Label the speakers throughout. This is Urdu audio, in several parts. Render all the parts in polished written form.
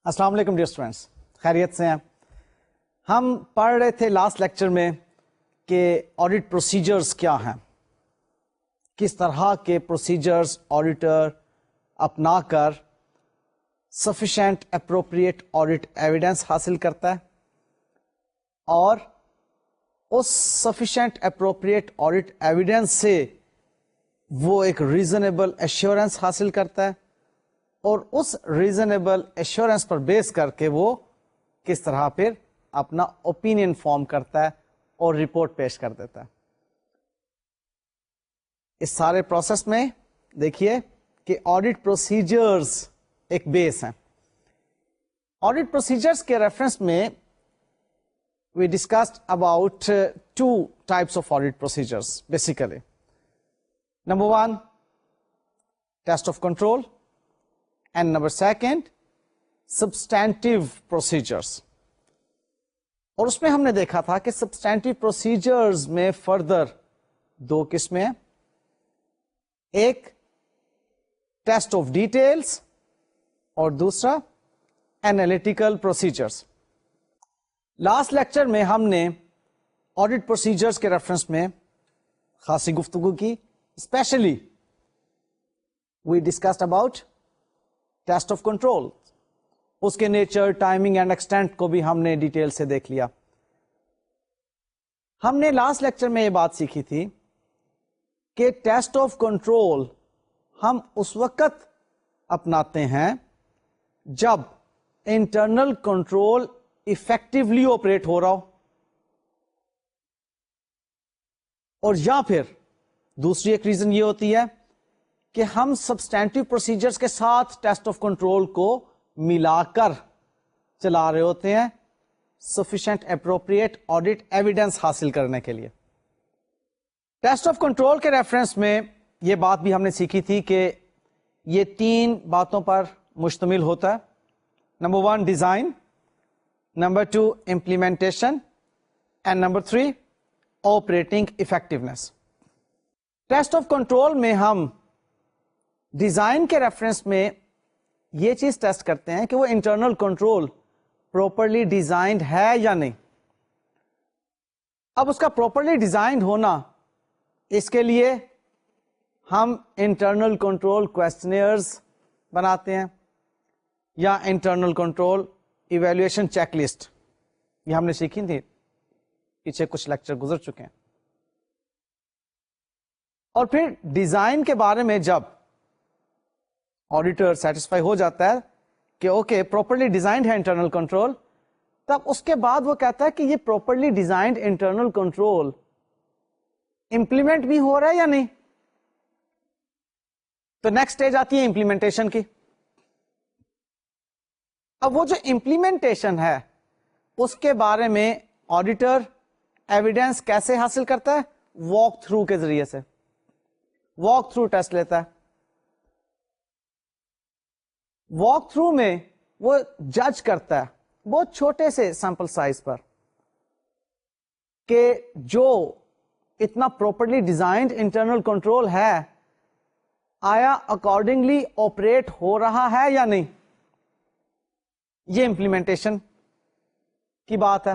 Speaker 1: السلام علیکم ڈیئر اسٹوڈینٹس، خیریت سے ہیں؟ ہم پڑھ رہے تھے لاسٹ لیکچر میں کہ آڈٹ پروسیجرز کیا ہیں، کس طرح کے پروسیجرز آڈیٹر اپنا کر سفیشینٹ اپروپریٹ آڈٹ ایویڈنس حاصل کرتا ہے اور اس سفیشینٹ اپروپریٹ آڈٹ ایویڈنس سے وہ ایک ریزنیبل ایشورنس حاصل کرتا ہے اور اس ریزنیبل ایشورنس پر بیس کر کے وہ کس طرح پھر اپنا اوپینین فارم کرتا ہے اور رپورٹ پیش کر دیتا ہے۔ اس سارے پروسیس میں دیکھیے کہ آڈٹ پروسیجرز ایک بیس ہیں۔ آڈٹ پروسیجرز کے ریفرنس میں we discussed about two types of audit procedures basically. Number one, test of control, and number second, substantive procedures. اور اس میں ہم نے دیکھا تھا کہ substantive procedures میں further دو قسمیں ہیں، ایک test of details اور دوسرا analytical procedures۔ لاسٹ لیکچر میں ہم نے آڈٹ پروسیجرز کے ریفرنس میں خاصی گفتگو کی، specially we discussed about test of control, اس کے نیچر، ٹائمنگ اینڈ ایکسٹینٹ کو بھی ہم نے ڈیٹیل سے دیکھ لیا۔ ہم نے لاسٹ لیکچر میں یہ بات سیکھی تھی کہ ٹیسٹ آف کنٹرول ہم اس وقت اپناتے ہیں جب انٹرنل کنٹرول افیکٹولی آپریٹ ہو رہا ہو، اور یا پھر دوسری ایک ریزن یہ ہوتی ہے کہ ہم سبسٹینٹیو پروسیجرز کے ساتھ ٹیسٹ آف کنٹرول کو ملا کر چلا رہے ہوتے ہیں سفیشینٹ اپروپریٹ آڈٹ ایویڈنس حاصل کرنے کے لیے۔ ٹیسٹ آف کنٹرول کے ریفرنس میں یہ بات بھی ہم نے سیکھی تھی کہ یہ تین باتوں پر مشتمل ہوتا ہے۔ Number 1 design, number 2 implementation and number 3 operating effectiveness۔ Test of control میں ہم ڈیزائن کے ریفرنس میں یہ چیز ٹیسٹ کرتے ہیں کہ وہ انٹرنل کنٹرول پراپرلی ڈیزائنڈ ہے یا نہیں۔ اب اس کا پراپرلی ڈیزائنڈ ہونا، اس کے لیے ہم انٹرنل کنٹرول کویسچنئرز بناتے ہیں یا internal control evaluation check list, یہ ہم نے سیکھی تھی، پیچھے کچھ لیکچر گزر چکے ہیں۔ اور پھر ڈیزائن کے بارے میں جب آڈیٹر سیٹسفائی ہو جاتا ہے کہ اوکے پراپرلی ڈیزائنڈ ہے انٹرنل کنٹرول، تب اس کے بعد وہ کہتا ہے کہ یہ properly designed internal control implement بھی ہو رہا ہے یا نہیں۔ تو نیکسٹ اسٹیج آتی ہے امپلیمنٹیشن کی۔ اب وہ جو امپلیمنٹیشن ہے اس کے بارے میں آڈیٹر ایویڈنس کیسے حاصل کرتا ہے؟ واک تھرو کے ذریعے سے، واک تھرو ٹیسٹ لیتا ہے۔ واک تھرو میں وہ جج کرتا ہے بہت چھوٹے سے سیمپل سائز پر کہ جو اتنا پراپرلی ڈیزائنڈ انٹرنل کنٹرول ہے آیا اکارڈنگلی آپریٹ ہو رہا ہے یا نہیں۔ یہ امپلیمنٹیشن کی بات ہے۔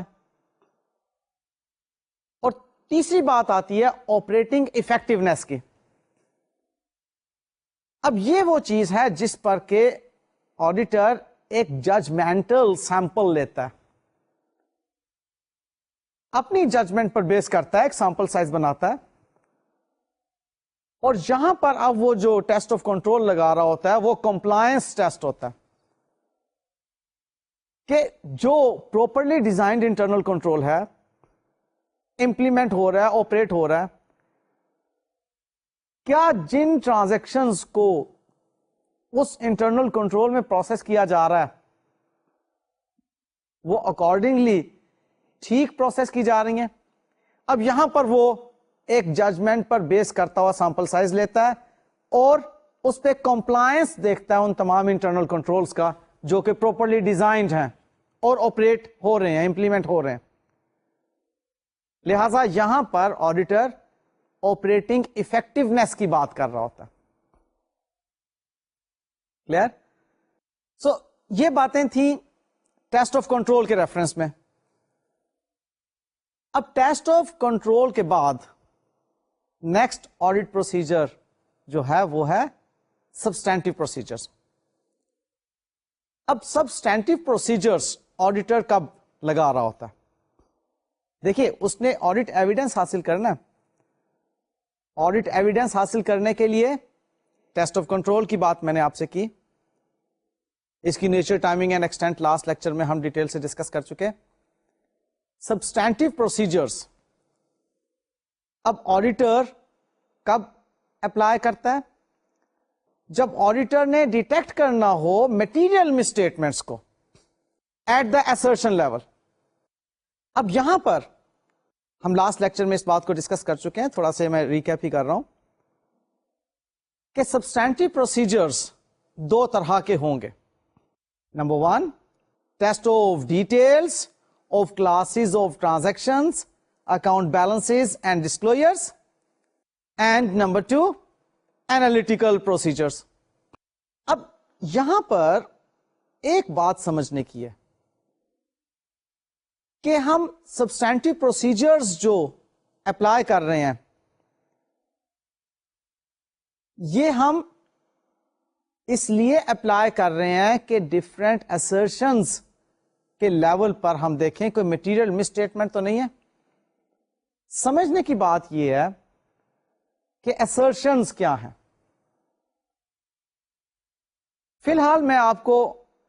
Speaker 1: اور تیسری بات آتی ہے آپریٹنگ افیکٹونیس کی۔ اب یہ وہ چیز ہے جس پر کہ آڈیٹر ایک ججمنٹل سیمپل لیتا ہے، اپنی ججمنٹ پر بیس کرتا ہے، ایک سیمپل سائز بناتا ہے، اور یہاں پر اب وہ جو ٹیسٹ آف کنٹرول لگا رہا ہوتا ہے وہ کمپلائنس ٹیسٹ ہوتا ہے کہ جو پراپرلی ڈیزائنڈ انٹرنل کنٹرول ہے، امپلیمنٹ ہو رہا ہے، آپریٹ ہو رہا ہے، کیا جن ٹرانزیکشنز کو اس انٹرنل کنٹرول میں پروسیس کیا جا رہا ہے وہ اکارڈنگلی ٹھیک پروسیس کی جا رہی ہیں۔ اب یہاں پر وہ ایک ججمنٹ پر بیس کرتا ہوا سیمپل سائز لیتا ہے اور اس پہ کمپلائنس دیکھتا ہے ان تمام انٹرنل کنٹرولز کا جو کہ پراپرلی ڈیزائنڈ ہیں اور آپریٹ ہو رہے ہیں، امپلیمنٹ ہو رہے ہیں۔ لہذا یہاں پر آڈیٹر آپریٹنگ افیکٹونیس کی بات کر رہا ہوتا ہے۔ کلیئر؟ سو یہ باتیں تھیں ٹیسٹ آف کنٹرول کے ریفرنس میں. اب ٹیسٹ آف کنٹرول کے بعد نیکسٹ آڈٹ پروسیجر جو ہے وہ ہے سبسٹینٹیو پروسیجرز. اب سبسٹینٹیو پروسیجرز آڈیٹر کب لگا رہا ہوتا ہے؟ دیکھیے اس نے آڈٹ ایویڈنس حاصل کرنا. آڈٹ ایویڈنس حاصل کرنے کے لیے ٹیسٹ آف کنٹرول کی بات میں نے آپ سے کی. اس کی nature, timing and extent last lecture میں ہم ڈیٹیل سے ڈسکس کر چکے. سبسٹینٹیو پروسیجرز اب آڈیٹر کب اپلائی کرتا ہے؟ جب آڈیٹر نے ڈیٹیکٹ کرنا ہو میٹیریل مسٹیٹمنٹس کو ایٹ دا assertion لیول. اب یہاں پر ہم لاسٹ لیکچر میں اس بات کو ڈسکس کر چکے ہیں, تھوڑا سا میں ریکیپ ہی کر رہا ہوں کہ سبسٹینٹیو پروسیجرز دو طرح کے ہوں گے. Number 1, test of details of classes of transactions, account balances and disclosures. And number 2, analytical procedures. اب یہاں پر ایک بات سمجھنے کی ہے کہ ہم سبسٹینٹیو پروسیجرز جو اپلائی کر رہے ہیں یہ ہم اس لیے اپلائی کر رہے ہیں کہ ڈفرینٹ assertions کے لیول پر ہم دیکھیں کوئی مٹیریل مس اسٹیٹمنٹ تو نہیں ہے. سمجھنے کی بات یہ ہے کہ assertions کیا ہیں. فی الحال میں آپ کو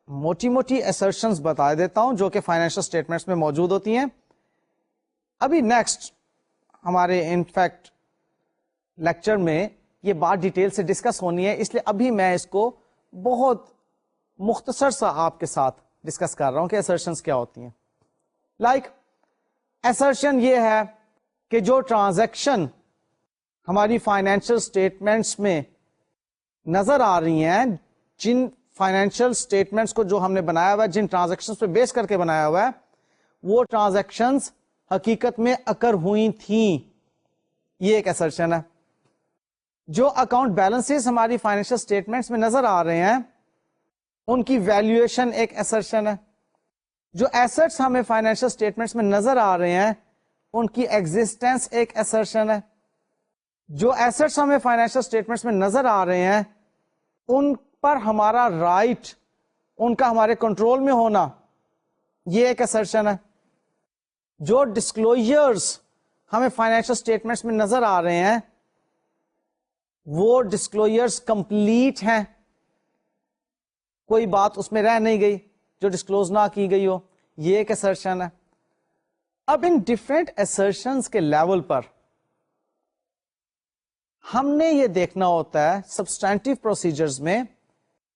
Speaker 1: موٹی موٹی assertions بتا دیتا ہوں جو کہ فائنینشل اسٹیٹمنٹس میں موجود ہوتی ہیں. ابھی نیکسٹ ہمارے انفیکٹ لیکچر میں یہ بات ڈیٹیل سے ڈسکس ہونی ہے, اس لیے ابھی میں اس کو بہت مختصر سا آپ کے ساتھ ڈسکس کر رہا ہوں کہ assertions کیا ہوتی ہیں. لائک assertion یہ ہے کہ جو ٹرانزیکشن ہماری فائنینشل اسٹیٹمنٹس میں نظر آ رہی ہیں, جن فائنینشیل اسٹیٹمنٹس کو جو ہم نے بنایا ہوا ہے, جن ٹرانزیکشنز پہ بیس کر کے بنایا ہوا ہے, وہ ٹرانزیکشنز حقیقت میں اکر ہوئی تھیں, یہ ایک assertion ہے. جو اکاؤنٹ بیلنسز ہماری فائنینشیل اسٹیٹمنٹس میں نظر آ رہے ہیں ان کی ویلیویشن ایک assertion ہے. جو ایسٹس ہمیں فائنینشیل اسٹیٹمنٹس میں نظر آ رہے ہیں ان کی ایگزسٹنس ایک assertion ہے. جو ایسٹس ہمیں فائنینشیل اسٹیٹمنٹس میں نظر آ رہے ہیں ان پر ہمارا رائٹ, ان کا ہمارے کنٹرول میں ہونا, یہ ایک assertion ہے. جو ڈسکلوجرز ہمیں فائنینشیل اسٹیٹمنٹس میں نظر آ رہے ہیں وہ ڈسکلوجرز کمپلیٹ ہیں, کوئی بات اس میں رہ نہیں گئی جو ڈسکلوز نہ کی گئی ہو, یہ ایک assertion ہے. اب ان ڈفرینٹ assertions کے لیول پر ہم نے یہ دیکھنا ہوتا ہے سبسٹینٹیو پروسیجرز میں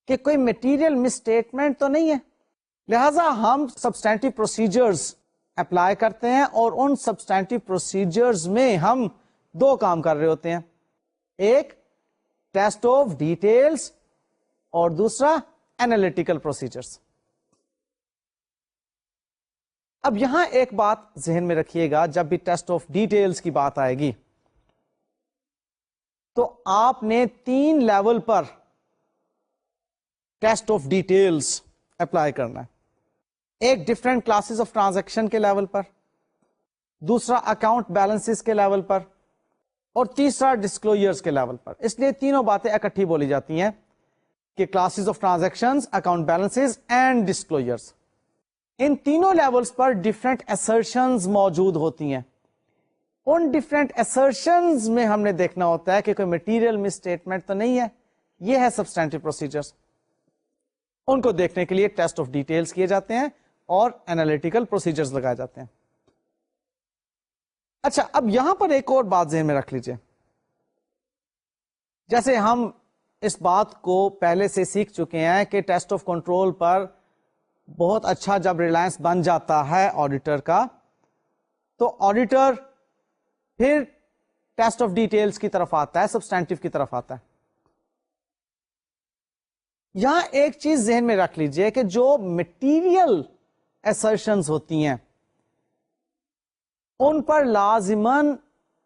Speaker 1: کہ کوئی میٹیریل مس اسٹیٹمنٹ تو نہیں ہے, لہذا ہم سبسٹینٹیو پروسیجرز اپلائی کرتے ہیں اور ان سبسٹینٹیو پروسیجرز میں ہم دو کام کر رہے ہوتے ہیں, ایک ٹیسٹ آف ڈیٹیلز اور دوسرا اینالیٹیکل پروسیجرز. اب یہاں ایک بات ذہن میں رکھیے گا, جب بھی ٹیسٹ آف ڈیٹیلز کی بات آئے گی تو آپ نے 3 level per test of details apply کرنا ہے. ایک ڈفرینٹ کلاسز آف ٹرانزیکشن کے لیول پر, دوسرا اکاؤنٹ بیلنسز کے لیول پر, اور تیسرا ڈسکلوجرز کے لیول پر. اس لیے تینوں باتیں اکٹھی بولی جاتی ہیں کہ classes of transactions, account balances and disclosures. ان تینوں لیولز پر ڈفرینٹ assertions موجود ہوتی ہیں. ان ڈفرینٹ assertions میں ہم نے دیکھنا ہوتا ہے کہ کوئی مٹیریل مس اسٹیٹمنٹ تو نہیں ہے, یہ ہے سبسٹینٹیو پروسیجرز. ان کو دیکھنے کے لیے ٹیسٹ آف ڈیٹیلز کیے جاتے ہیں اور اینالیٹیکل پروسیجرز لگائے جاتے ہیں. اچھا, اب یہاں پر ایک اور بات ذہن میں رکھ لیجئے. جیسے ہم اس بات کو پہلے سے سیکھ چکے ہیں کہ ٹیسٹ آف کنٹرول پر بہت اچھا جب ریلائنس بن جاتا ہے آڈیٹر کا, تو آڈیٹر پھر ٹیسٹ آف ڈیٹیلز کی طرف آتا ہے, سبسٹینٹیو کی طرف آتا ہے. یہاں ایک چیز ذہن میں رکھ لیجئے کہ جو مٹیریل assertions ہوتی ہیں ان پر لازماً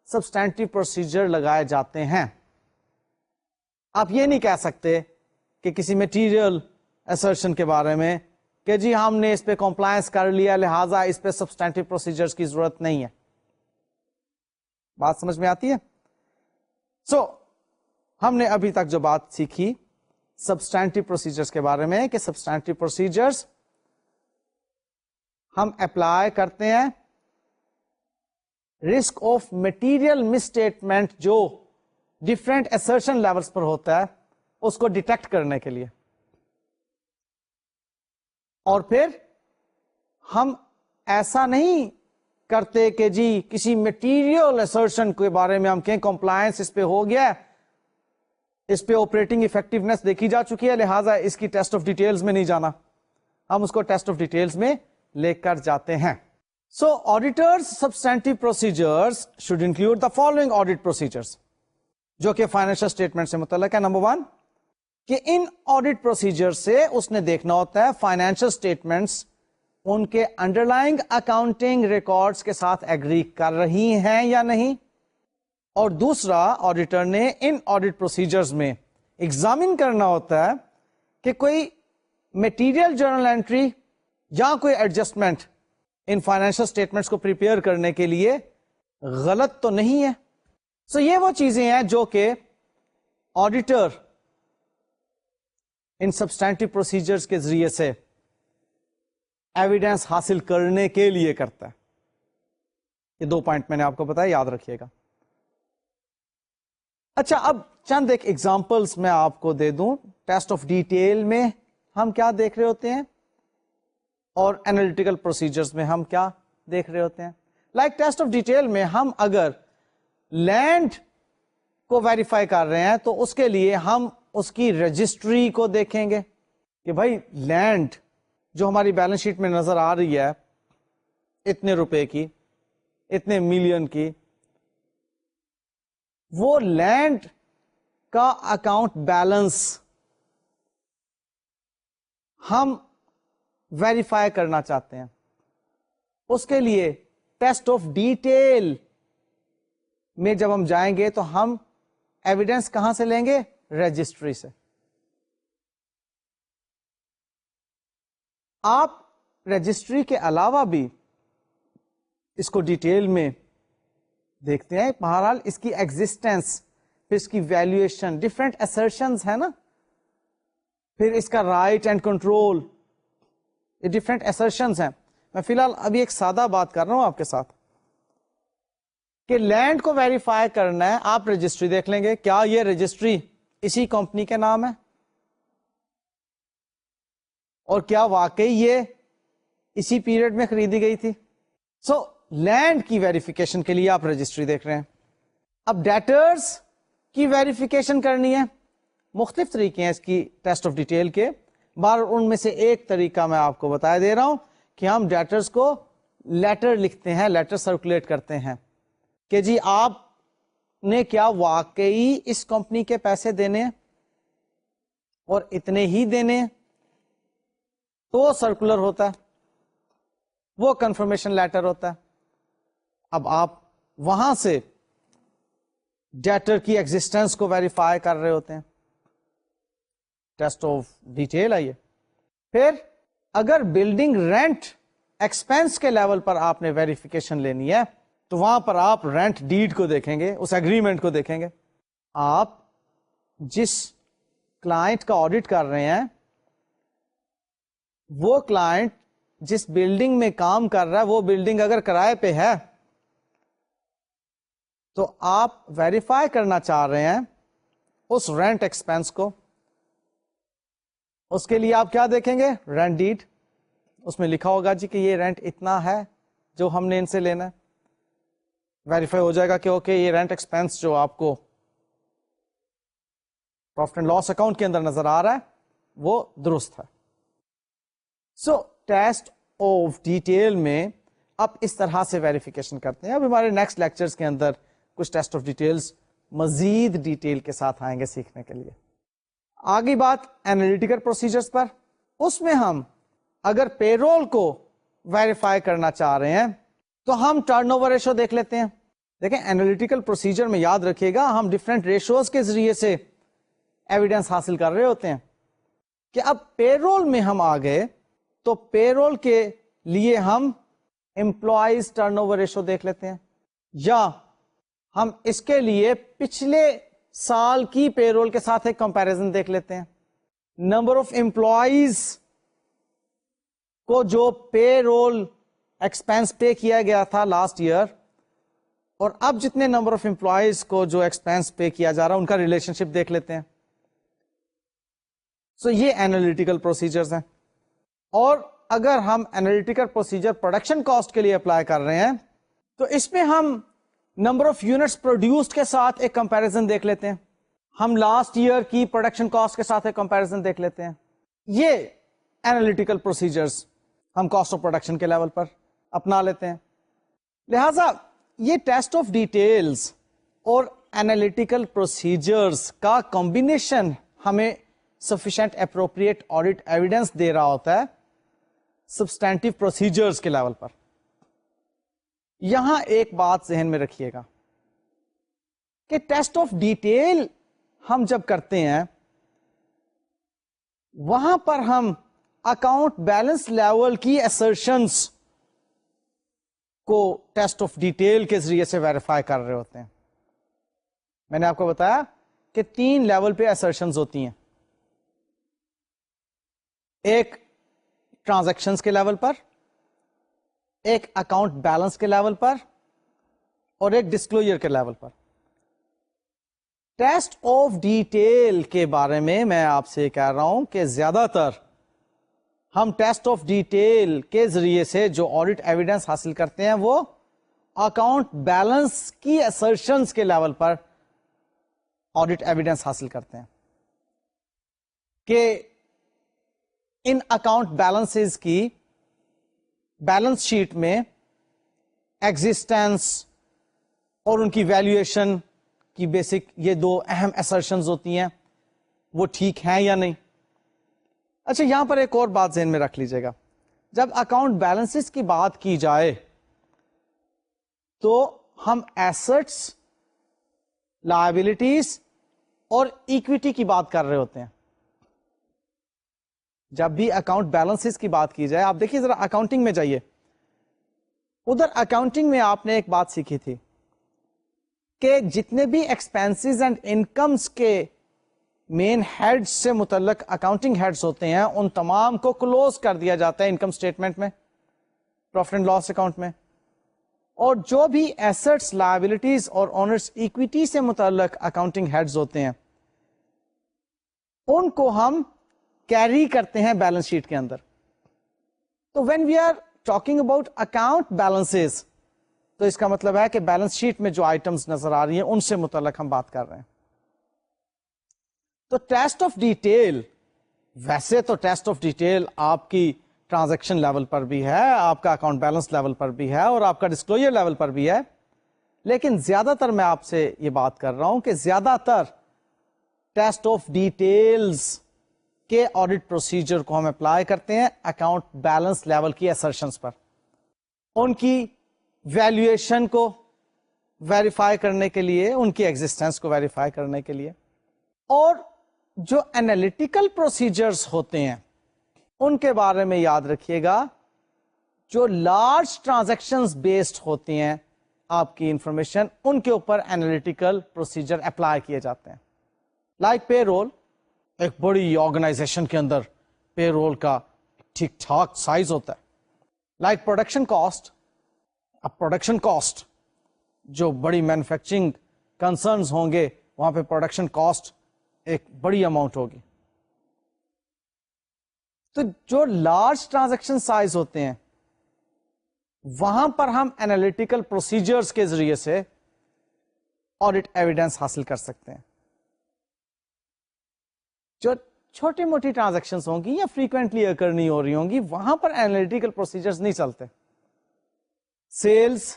Speaker 1: سبسٹینٹیو پروسیجر لگائے جاتے ہیں. آپ یہ نہیں کہہ سکتے کہ کسی مٹیریل assertion کے بارے میں کہ جی ہم نے اس پہ compliance کر لیا لہٰذا اس پہ substantive procedures کی ضرورت نہیں ہے. بات سمجھ میں آتی ہے؟ سو ہم نے ابھی تک جو بات سیکھی سبسٹینٹیو پروسیجرز کے بارے میں کہ سبسٹینٹیو پروسیجرز ہم اپلائی کرتے ہیں رسک آف مٹیریل مسٹیٹمنٹ جو ڈفرینٹ assertion لیولز پر ہوتا ہے اس کو ڈیٹیکٹ کرنے کے لیے, اور پھر ہم ایسا نہیں کرتے کہ جی کسی مٹیریل assertion کے بارے میں ہم کہیں کمپلائنس اس پہ ہو گیا, اس پہ آپریٹنگ افیکٹونیس دیکھی جا چکی ہے لہٰذا اس کی ٹیسٹ آف ڈیٹیلز میں نہیں جانا, ہم اس کو ٹیسٹ آف ڈیٹیلز میں لے کر جاتے ہیں. So auditors substantive procedures should include the following audit procedures جو کہ فائنینشیل اسٹیٹمنٹ سے متعلق ہے. نمبر 1 کہ ان آڈیٹ پروسیجر سے اس نے دیکھنا ہوتا ہے فائنینشیل اسٹیٹمنٹس ان کے انڈر لائنگ اکاؤنٹنگ ریکارڈز کے ساتھ ایگری کر رہی ہیں یا نہیں, اور دوسرا آڈیٹر نے ان آڈیٹ پروسیجرز میں ایگزامن کرنا ہوتا ہے کہ کوئی میٹیریل جرنل انٹری یا کوئی ایڈجسٹمنٹ ان فائنینشیل اسٹیٹمنٹس کو پریپیئر کرنے کے لیے غلط تو نہیں ہے. سو یہ وہ چیزیں ہیں جو کہ آڈیٹر ان سبسٹینٹیو پروسیجرز کے ذریعے سے ایویڈنس حاصل کرنے کے لیے کرتا ہے. یہ 2 پوائنٹ میں نے آپ کو بتایا, یاد رکھیے گا. اچھا اب چند ایک ایگزامپلس میں آپ کو دے دوں. ٹیسٹ آف ڈیٹیل میں ہم کیا دیکھ رہے ہوتے ہیں اور انالیٹیکل پروسیجرز میں ہم کیا دیکھ رہے ہوتے ہیں. لائک ٹیسٹ آف ڈیٹیل میں ہم اگر لینڈ کو ویریفائی کر رہے ہیں تو اس کے لیے ہم اس کی رجسٹری کو دیکھیں گے کہ بھائی لینڈ جو ہماری بیلنس شیٹ میں نظر آ رہی ہے اتنے روپے کی, اتنے ملین کی, وہ لینڈ کا اکاؤنٹ بیلنس ہم ویریفائی کرنا چاہتے ہیں. اس کے لیے ٹیسٹ آف ڈیٹیل میں جب ہم جائیں گے تو ہم ایویڈنس کہاں سے لیں گے؟ رجسٹری سے. آپ رجسٹری کے علاوہ بھی اس کو ڈیٹیل میں دیکھتے ہیں. بہرحال اس کی ایگزسٹنس, پھر اس کی ویلیویشن, ڈفرینٹ assertions ہے نا, پھر اس کا رائٹ اینڈ کنٹرول, یہ ڈفرینٹ assertions ہیں. میں فی الحال ابھی ایک سادہ بات کر رہا ہوں آپ کے ساتھ کہ لینڈ کو ویریفائی کرنا ہے, آپ رجسٹری دیکھ لیں گے, کیا یہ رجسٹری اسی کمپنی کے نام ہے اور کیا واقعی یہ اسی پیریڈ میں خریدی گئی تھی. سو لینڈ کی ویریفیکیشن کے لیے آپ رجسٹری دیکھ رہے ہیں. اب ڈیٹرز کی ویریفیکیشن کرنی ہے, مختلف طریقے ہیں اس کی ٹیسٹ آف ڈیٹیل کے. بار ان میں سے ایک طریقہ میں آپ کو بتا دے رہا ہوں کہ ہم ڈیٹرز کو لیٹر لکھتے ہیں, لیٹر سرکولیٹ کرتے ہیں کہ جی آپ نے کیا واقعی اس کمپنی کے پیسے دینے اور اتنے ہی دینے, تو سرکولر ہوتا ہے, وہ کنفرمیشن لیٹر ہوتا ہے. اب آپ وہاں سے ڈیٹر کی ایگزسٹنس کو ویریفائی کر رہے ہوتے ہیں. ٹیسٹ آف ڈیٹیل آئیے. پھر اگر بلڈنگ رینٹ ایکسپینس کے لیول پر آپ نے ویریفیکیشن لینی ہے تو وہاں پر آپ رینٹ ڈیڈ کو دیکھیں گے, اس ایگریمنٹ کو دیکھیں گے. آپ جس کلائنٹ کا آڈٹ کر رہے ہیں وہ کلائنٹ جس بلڈنگ میں کام کر رہا ہے وہ بلڈنگ اگر کرائے پہ ہے تو آپ ویریفائی کرنا چاہ رہے ہیں اس رینٹ ایکسپینس کو. اس کے لیے آپ کیا دیکھیں گے؟ Rent dead. اس میں لکھا ہوگا جی کہ یہ رینٹ اتنا ہے جو ہم نے ان سے لینا ہے. ویریفائی ہو جائے گا کہ اوکے یہ رینٹ ایکسپینس جو آپ کو پروفٹ اینڈ لاس اکاؤنٹ کے اندر نظر آ رہا ہے وہ درست ہے. سو ٹیسٹ آف ڈیٹیل میں آپ اس طرح سے ویریفیکیشن کرتے ہیں. اب ہمارے نیکسٹ لیکچرز کے اندر کچھ ٹیسٹ آف ڈیٹیلز مزید ڈیٹیل کے ساتھ آئیں گے سیکھنے کے لیے. آگے بات اینالیٹیکل پروسیجرز پر. اس میں ہم اگر پے رول کو ویریفائی کرنا چاہ رہے ہیں تو ہم ٹرن اوور ریشو دیکھ لیتے ہیں. دیکھیں اینالیٹیکل پروسیجر میں یاد رکھیے گا ہم ڈفرینٹ ریشوز کے ذریعے سے ایویڈنس حاصل کر رہے ہوتے ہیں. کہ اب پے رول میں ہم آ گئے تو پے رول کے لیے ہم امپلائیز ٹرن اوور ریشو دیکھ لیتے ہیں, یا ہم اس کے لیے پچھلے سال کی پے رول کے ساتھ ایک کمپیرزن دیکھ لیتے ہیں. نمبر آف امپلائیز کو جو پے رول ایکسپینس پے کیا گیا تھا لاسٹ ایئر, اور اب جتنے نمبر آف امپلائیز کو جو ایکسپینس پے کیا جا رہا ہے ان کا ریلیشن شپ دیکھ لیتے ہیں. سو یہ اینالیٹیکل پروسیجرز ہیں. اور اگر ہم اینالیٹیکل پروسیجر پروڈکشن کاسٹ کے لیے اپلائی کر رہے ہیں تو اس میں ہم نمبر آف یونٹس پروڈیوسڈ کے ساتھ ایک کمپیرزن دیکھ لیتے ہیں, ہم لاسٹ ایئر کی پروڈکشن کاسٹ کے ساتھ ایک کمپیرزن دیکھ لیتے ہیں. یہ اینالیٹیکل پروسیجرز ہم کاسٹ آف پروڈکشن کے لیول پر اپنا لیتے ہیں. لہذا یہ ٹیسٹ آف ڈیٹیلز اور اینالیٹیکل پروسیجرز کا کمبینیشن ہمیں سفیشینٹ اپروپریٹ آڈٹ ایویڈنس دے رہا ہوتا ہے سبسٹینٹیو پروسیجرز کے لیول پر. یہاں ایک بات ذہن میں رکھیے گا کہ ٹیسٹ آف ڈیٹیل ہم جب کرتے ہیں وہاں پر ہم اکاؤنٹ بیلنس لیول کی assertions کو ٹیسٹ آف ڈیٹیل کے ذریعے سے ویریفائی کر رہے ہوتے ہیں. میں نے آپ کو بتایا کہ 3 لیول پہ assertions ہوتی ہیں, ایک ٹرانزیکشنز کے لیول پر, ایک اکاؤنٹ بیلنس کے لیول پر, اور ایک ڈسکلوجر کے level per. Test of detail کے بارے میں میں آپ سے کہہ رہا ہوں کہ زیادہ تر ہم ٹیسٹ آف ڈیٹیل کے ذریعے سے جو آڈٹ ایویڈنس حاصل کرتے ہیں وہ اکاؤنٹ بیلنس کی assertions کے لیول پر آڈٹ ایویڈنس حاصل کرتے ہیں کہ ان اکاؤنٹ بیلنسز کی بیلنس شیٹ میں ایگزسٹینس اور ان کی ویلیویشن کی بیسک یہ 2 اہم assertions ہوتی ہیں, وہ ٹھیک ہیں یا نہیں. اچھا, یہاں پر ایک اور بات ذہن میں رکھ لیجیے گا, جب اکاؤنٹ بیلنسز کی بات کی جائے تو ہم ایسٹس, لائبلٹیز اور ایکویٹی کی بات کر رہے ہوتے ہیں. جب بھی اکاؤنٹ بیلنسز کی بات کی جائے, آپ دیکھیے ذرا اکاؤنٹنگ میں جائیے, ادھر اکاؤنٹنگ میں آپ نے ایک بات سیکھی تھی کہ جتنے بھی ایکسپینسز اینڈ انکمز کے مین ہیڈز سے متعلق اکاؤنٹنگ ہیڈز ہوتے ہیں ان تمام کو کلوز کر دیا جاتا ہے انکم اسٹیٹمنٹ میں, پروفٹ اینڈ لاس اکاؤنٹ میں, اور جو بھی ایسٹس, لائبلٹیز اور اونرز ایکویٹی سے متعلق اکاؤنٹنگ ہیڈز ہوتے ہیں ان کو ہم کیری کرتے ہیں بیلنس شیٹ کے اندر. تو when we are talking about account balances تو اس کا مطلب ہے کہ بیلنس شیٹ میں جو آئٹمس نظر آ رہی ہیں ان سے متعلق ہم بات کر رہے ہیں. تو ٹیسٹ آف ڈیٹیل, ویسے تو ٹیسٹ آف ڈیٹیل آپ کی ٹرانزیکشن لیول پر بھی ہے, آپ کا اکاؤنٹ بیلنس لیول پر بھی ہے, اور آپ کا ڈسکلوجر لیول پر بھی ہے, لیکن زیادہ تر میں آپ سے یہ بات کر رہا ہوں کہ زیادہ تر ٹیسٹ آف ڈیٹیلز کے آڈٹ پروسیجر کو ہم اپلائی کرتے ہیں اکاؤنٹ بیلنس لیول کی assertions پر, ان کی ویلیویشن کو ویریفائی کرنے کے لیے, ان کی ایگزسٹنس کو ویریفائی کرنے کے لیے. اور جو انالیٹیکل پروسیجرز ہوتے ہیں ان کے بارے میں یاد رکھیے گا, جو لارج ٹرانزیکشنز بیسڈ ہوتے ہیں آپ کی انفارمیشن, ان کے اوپر انالیٹیکل پروسیجر اپلائی کیے جاتے ہیں. لائک پے رول, ایک بڑی آرگنائزیشن کے اندر پے رول کا ٹھیک ٹھاک سائز ہوتا ہے. لائک پروڈکشن کاسٹ, اب پروڈکشن کاسٹ جو بڑی مینوفیکچرنگ کنسرنز ہوں گے وہاں پہ پروڈکشن کاسٹ ایک بڑی اماؤنٹ ہوگی. تو جو لارج ٹرانزیکشن سائز ہوتے ہیں وہاں پر ہم انالیٹیکل پروسیجرز کے ذریعے سے آڈٹ ایویڈنس حاصل کر سکتے ہیں. جو چھوٹی موٹی ٹرانزیکشنز ہوں گی یا فریکوینٹلی اکر نہیں ہو رہی ہوں گی وہاں پر انالیٹیکل پروسیجرز نہیں چلتے. سیلز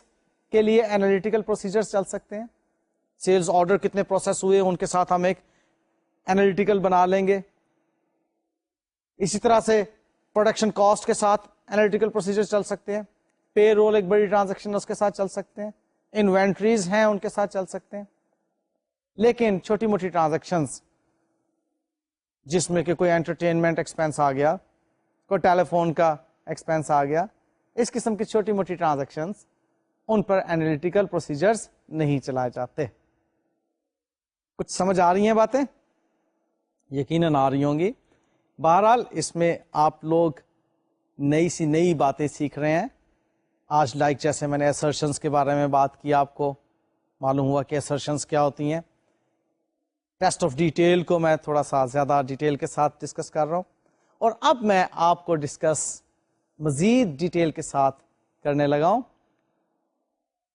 Speaker 1: کے لیے انالیٹیکل پروسیجرز چل سکتے ہیں, سیلز آرڈر کتنے پروسیس ہوئے ان کے ساتھ ہم ایک انالیٹیکل بنا لیں گے. اسی طرح سے پروڈکشن کاسٹ کے ساتھ انالیٹیکل پروسیجر چل سکتے ہیں, پے رول ایک بڑی ٹرانزیکشن اس کے ساتھ چل سکتے ہیں, انوینٹریز ہیں ان کے ساتھ چل سکتے ہیں. لیکن چھوٹی موٹی ٹرانزیکشنز جس میں کہ کوئی انٹرٹینمنٹ ایکسپینس آ گیا, کوئی ٹیلی فون کا ایکسپینس آ گیا, اس قسم کی چھوٹی موٹی ٹرانزیکشنز, ان پر اینالیٹیکل پروسیجرز نہیں چلائے جاتے. کچھ سمجھ آ رہی ہیں باتیں؟ یقیناً آ رہی ہوں گی. بہرحال اس میں آپ لوگ نئی باتیں سیکھ رہے ہیں آج. جیسے میں نے اسرشنز کے بارے میں بات کی, آپ کو معلوم ہوا کہ اسرشنز کیا ہوتی ہیں. ٹیسٹ آف ڈیٹیل کو میں تھوڑا سا زیادہ ڈیٹیل کے ساتھ ڈسکس کر رہا ہوں, اور اب میں آپ کو ڈسکس مزید ڈیٹیل کے ساتھ کرنے لگا ہوں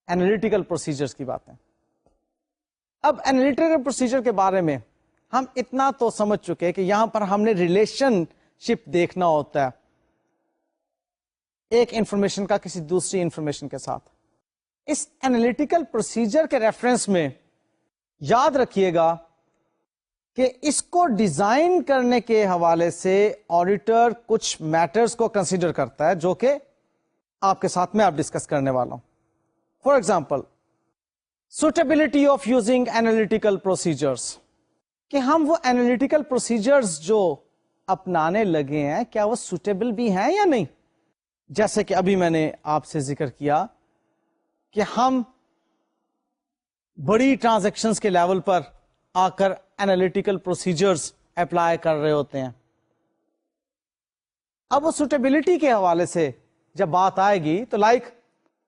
Speaker 1: اینالیٹیکل پروسیجرز کی باتیں. اب اینالیٹیکل پروسیجر کے بارے میں ہم اتنا تو سمجھ چکے کہ یہاں پر ہم نے ریلیشن شپ دیکھنا ہوتا ہے ایک انفارمیشن کا کسی دوسری انفارمیشن کے ساتھ. اس اینالیٹیکل پروسیجر کے ریفرنس میں یاد رکھیے گا کہ اس کو ڈیزائن کرنے کے حوالے سے آڈیٹر کچھ میٹرز کو کنسیڈر کرتا ہے جو کہ آپ کے ساتھ میں آپ ڈسکس کرنے والا ہوں. For example, suitability of using analytical procedures, کہ ہم وہ اینالیٹیکل پروسیجرز جو اپنانے لگے ہیں کیا وہ سوٹیبل بھی ہیں یا نہیں. جیسے کہ ابھی میں نے آپ سے ذکر کیا کہ ہم بڑی ٹرانزیکشنز کے لیول پر آ کر اینالیٹیکل پروسیجرز اپلائی کر رہے ہوتے ہیں. اب وہ سوٹیبلٹی کے حوالے سے جب بات آئے گی تو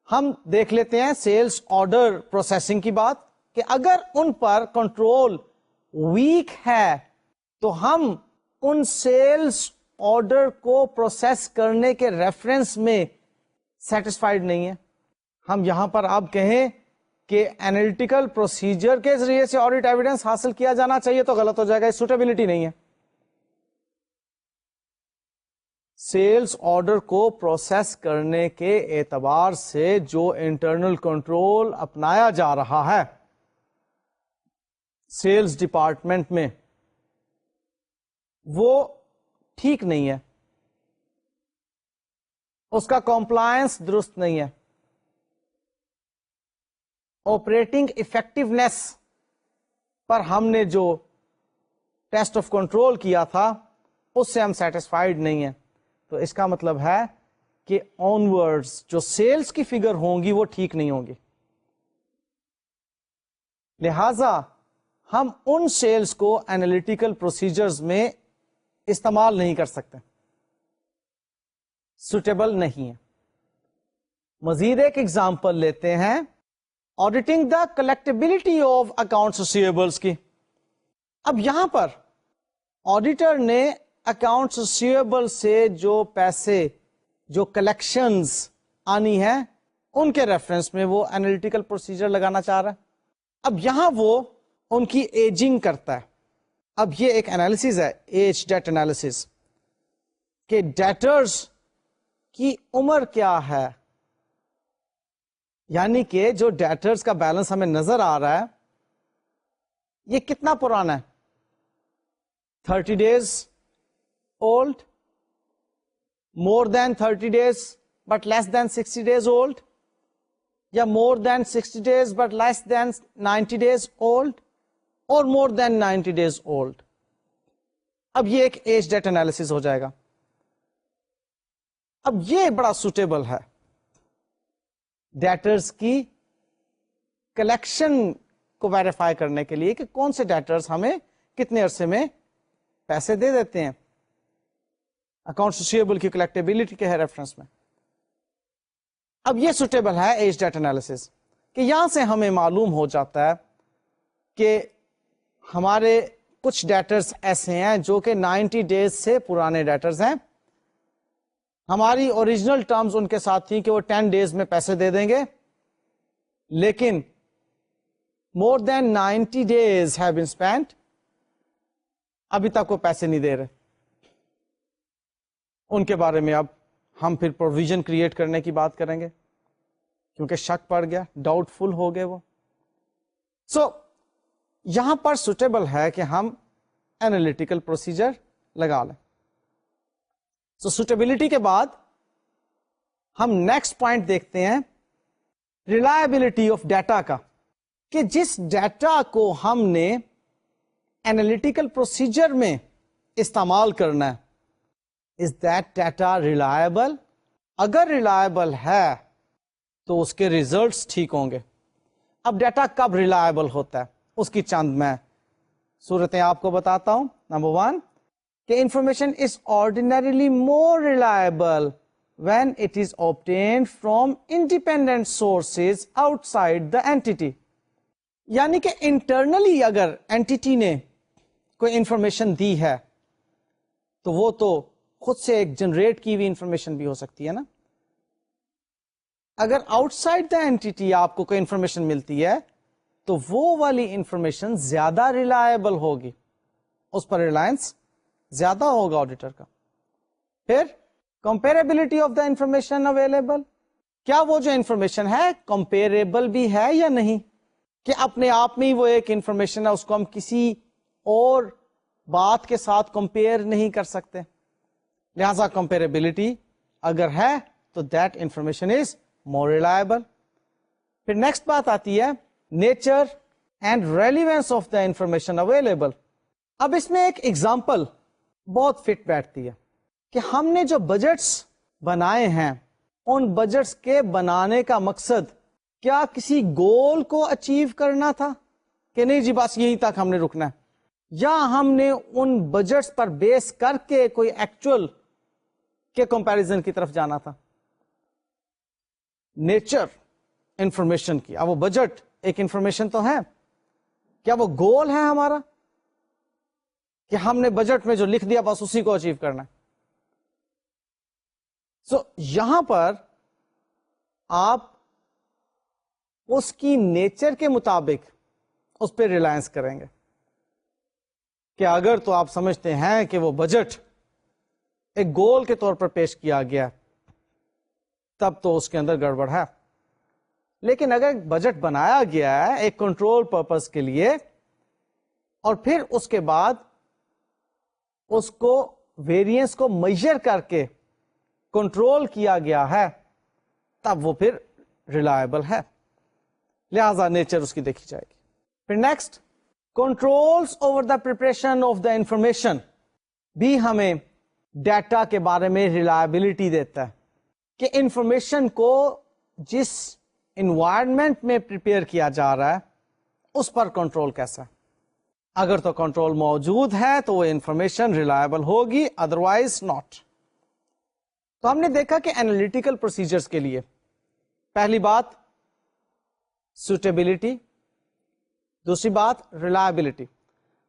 Speaker 1: ہم دیکھ لیتے ہیں سیلز آرڈر پروسیسنگ کی بات, کہ اگر ان پر کنٹرول ویک ہے تو ہم ان سیلز آرڈر کو پروسیس کرنے کے ریفرنس میں سیٹسفائیڈ نہیں ہے. ہم یہاں پر آپ کہیں کہ اینالیٹیکل پروسیجر کے ذریعے سے آڈٹ ایویڈنس حاصل کیا جانا چاہیے تو غلط ہو جائے گا, سوٹیبلٹی نہیں ہے. سیلز آرڈر کو پروسیس کرنے کے اعتبار سے جو انٹرنل کنٹرول اپنایا جا رہا ہے سیلز ڈپارٹمنٹ میں وہ ٹھیک نہیں ہے, اس کا کمپلائنس درست نہیں ہے. آپریٹنگ افیکٹونیس پر ہم نے جو ٹیسٹ آف کنٹرول کیا تھا اس سے ہم سیٹسفائیڈ نہیں ہیں. تو اس کا مطلب ہے کہ آن ورڈز جو سیلز کی فگر ہوں گی وہ ٹھیک نہیں ہوں گی. لہذا ہم ان سیلز کو اینالیٹیکل پروسیجرز میں استعمال نہیں کر سکتے, سوٹیبل نہیں ہے. مزید ایک ایگزامپل لیتے ہیں auditing the collectibility of accounts receivables کی. اب یہاں پر آڈیٹر نے اکاؤنٹس ریسیویبل سے جو پیسے جو کلیکشنز آنی ہے ان کے ریفرنس میں وہ اینالیٹیکل پروسیجر لگانا چاہ رہا ہے. اب یہاں وہ ان کی ایجنگ کرتا ہے. اب یہ ایک انالیسز ہے, ایج ڈیٹ انالیسز, کہ ڈیٹرز کی عمر کیا ہے, یعنی کہ جو ڈیٹرز کا بیلنس ہمیں نظر آ رہا ہے یہ کتنا پرانا ہے, 30 days old, more than 30 days but less than 60 days old, یا more than 60 days but less than 90 days old, اور more than 90 days old. اب یہ ایک ایج ڈیٹ انالیسز ہو جائے گا. اب یہ بڑا سوٹیبل ہے ڈیٹرز کی کلیکشن کو ویریفائی کرنے کے لیے کہ کون سے ڈیٹرز ہمیں کتنے عرصے میں پیسے دے دیتے ہیں اکاؤنٹس ریسیویبل کی کلیکٹیبلٹی کے ریفرنس میں. اب یہ سوٹیبل ہے ایج ڈیٹ انالیسز, کہ یہاں سے ہمیں معلوم ہو جاتا ہے کہ ہمارے کچھ ڈیٹرز ایسے ہیں جو کہ 90 days سے پرانے ڈیٹرز ہیں. ہماری اوریجنل ٹرمز ان کے ساتھ تھی کہ وہ 10 days میں پیسے دے دیں گے, لیکن more than 90 days have been spent, ابھی تک وہ پیسے نہیں دے رہے. ان کے بارے میں اب ہم پھر پروویژن کریٹ کرنے کی بات کریں گے کیونکہ شک پڑ گیا, ڈاؤٹ فل ہو گئے وہ. سو یہاں پر سوٹیبل ہے کہ ہم اینالیٹیکل پروسیجر لگا لیں. سو سوٹیبلٹی کے بعد ہم نیکسٹ پوائنٹ دیکھتے ہیں ریلائبلٹی آف ڈیٹا کا, کہ جس ڈیٹا کو ہم نے اینالیٹیکل پروسیجر میں استعمال کرنا ہے. Is that data reliable? اگر ریلائبل ہے تو اس کے ریزلٹس ٹھیک ہوں گے. اب ڈیٹا کب ریلائبل ہوتا ہے اس کی چند میں صورتیں آپ کو بتاتا ہوں. نمبر 1 کہ information is ordinarily more reliable when it is obtained from independent sources outside the entity. یعنی کہ انٹرنلی اگر اینٹیٹی نے کوئی انفارمیشن دی ہے تو وہ تو خود سے ایک جنریٹ کی ہوئی انفارمیشن بھی ہو سکتی ہے نا. اگر آؤٹ سائڈ دا اینٹیٹی آپ کو کوئی انفارمیشن ملتی ہے تو وہ والی انفارمیشن زیادہ ریلائبل ہوگی, اس پر ریلائنس زیادہ ہوگا آڈیٹر کا. پھر comparability of the information available, کیا وہ جو انفارمیشن ہے کمپیریبل بھی ہے یا نہیں, کہ اپنے آپ میں ہی وہ ایک انفارمیشن ہے, اس کو ہم کسی اور بات کے ساتھ کمپیئر نہیں کر سکتے. لہذا کمپیریبلٹی اگر ہے تو that information is more reliable. پھر نیکسٹ بات آتی ہے nature and relevance of the information available. اب اس میں ایک ایگزامپل بہت فٹ بیٹھتی ہے کہ ہم نے جو بجٹس بنائے ہیں ان بجٹس کے بنانے کا مقصد کیا کسی گول کو اچیو کرنا تھا کہ نہیں جی بس یہی تک ہم نے رکنا ہے, یا ہم نے ان بجٹس پر بیس کر کے کوئی ایکچوئل کے کمپیریزن کی طرف جانا تھا. نیچر انفارمیشن کی, اب وہ بجٹ ایک انفارمیشن تو ہے, کیا وہ گول ہے ہمارا کہ ہم نے بجٹ میں جو لکھ دیا بس اسی کو اچیو کرنا ہے. سو یہاں پر آپ اس کی نیچر کے مطابق اس پہ ریلائنس کریں گے کہ اگر تو آپ سمجھتے ہیں کہ وہ بجٹ ایک گول کے طور پر پیش کیا گیا تب تو اس کے اندر گڑبڑ ہے. لیکن اگر بجٹ بنایا گیا ہے ایک کنٹرول پرپز کے لیے اور پھر اس کے بعد اس کو ویریئنس کو میجر کر کے کنٹرول کیا گیا ہے تب وہ پھر ریلائبل ہے. لہذا نیچر اس کی دیکھی جائے گی. پھر next controls over the preparation of the information بھی ہمیں ڈیٹا کے بارے میں ریلائبلٹی دیتا ہے کہ انفارمیشن کو جس انوائرمنٹ میں پریپیئر کیا جا رہا ہے اس پر کنٹرول کیسا ہے. اگر تو کنٹرول موجود ہے تو وہ انفارمیشن ریلائبل ہوگی, ادروائز ناٹ. تو ہم نے دیکھا کہ انالیٹیکل پروسیجرز کے لیے پہلی بات سوٹیبلٹی, دوسری بات ریلائبلٹی.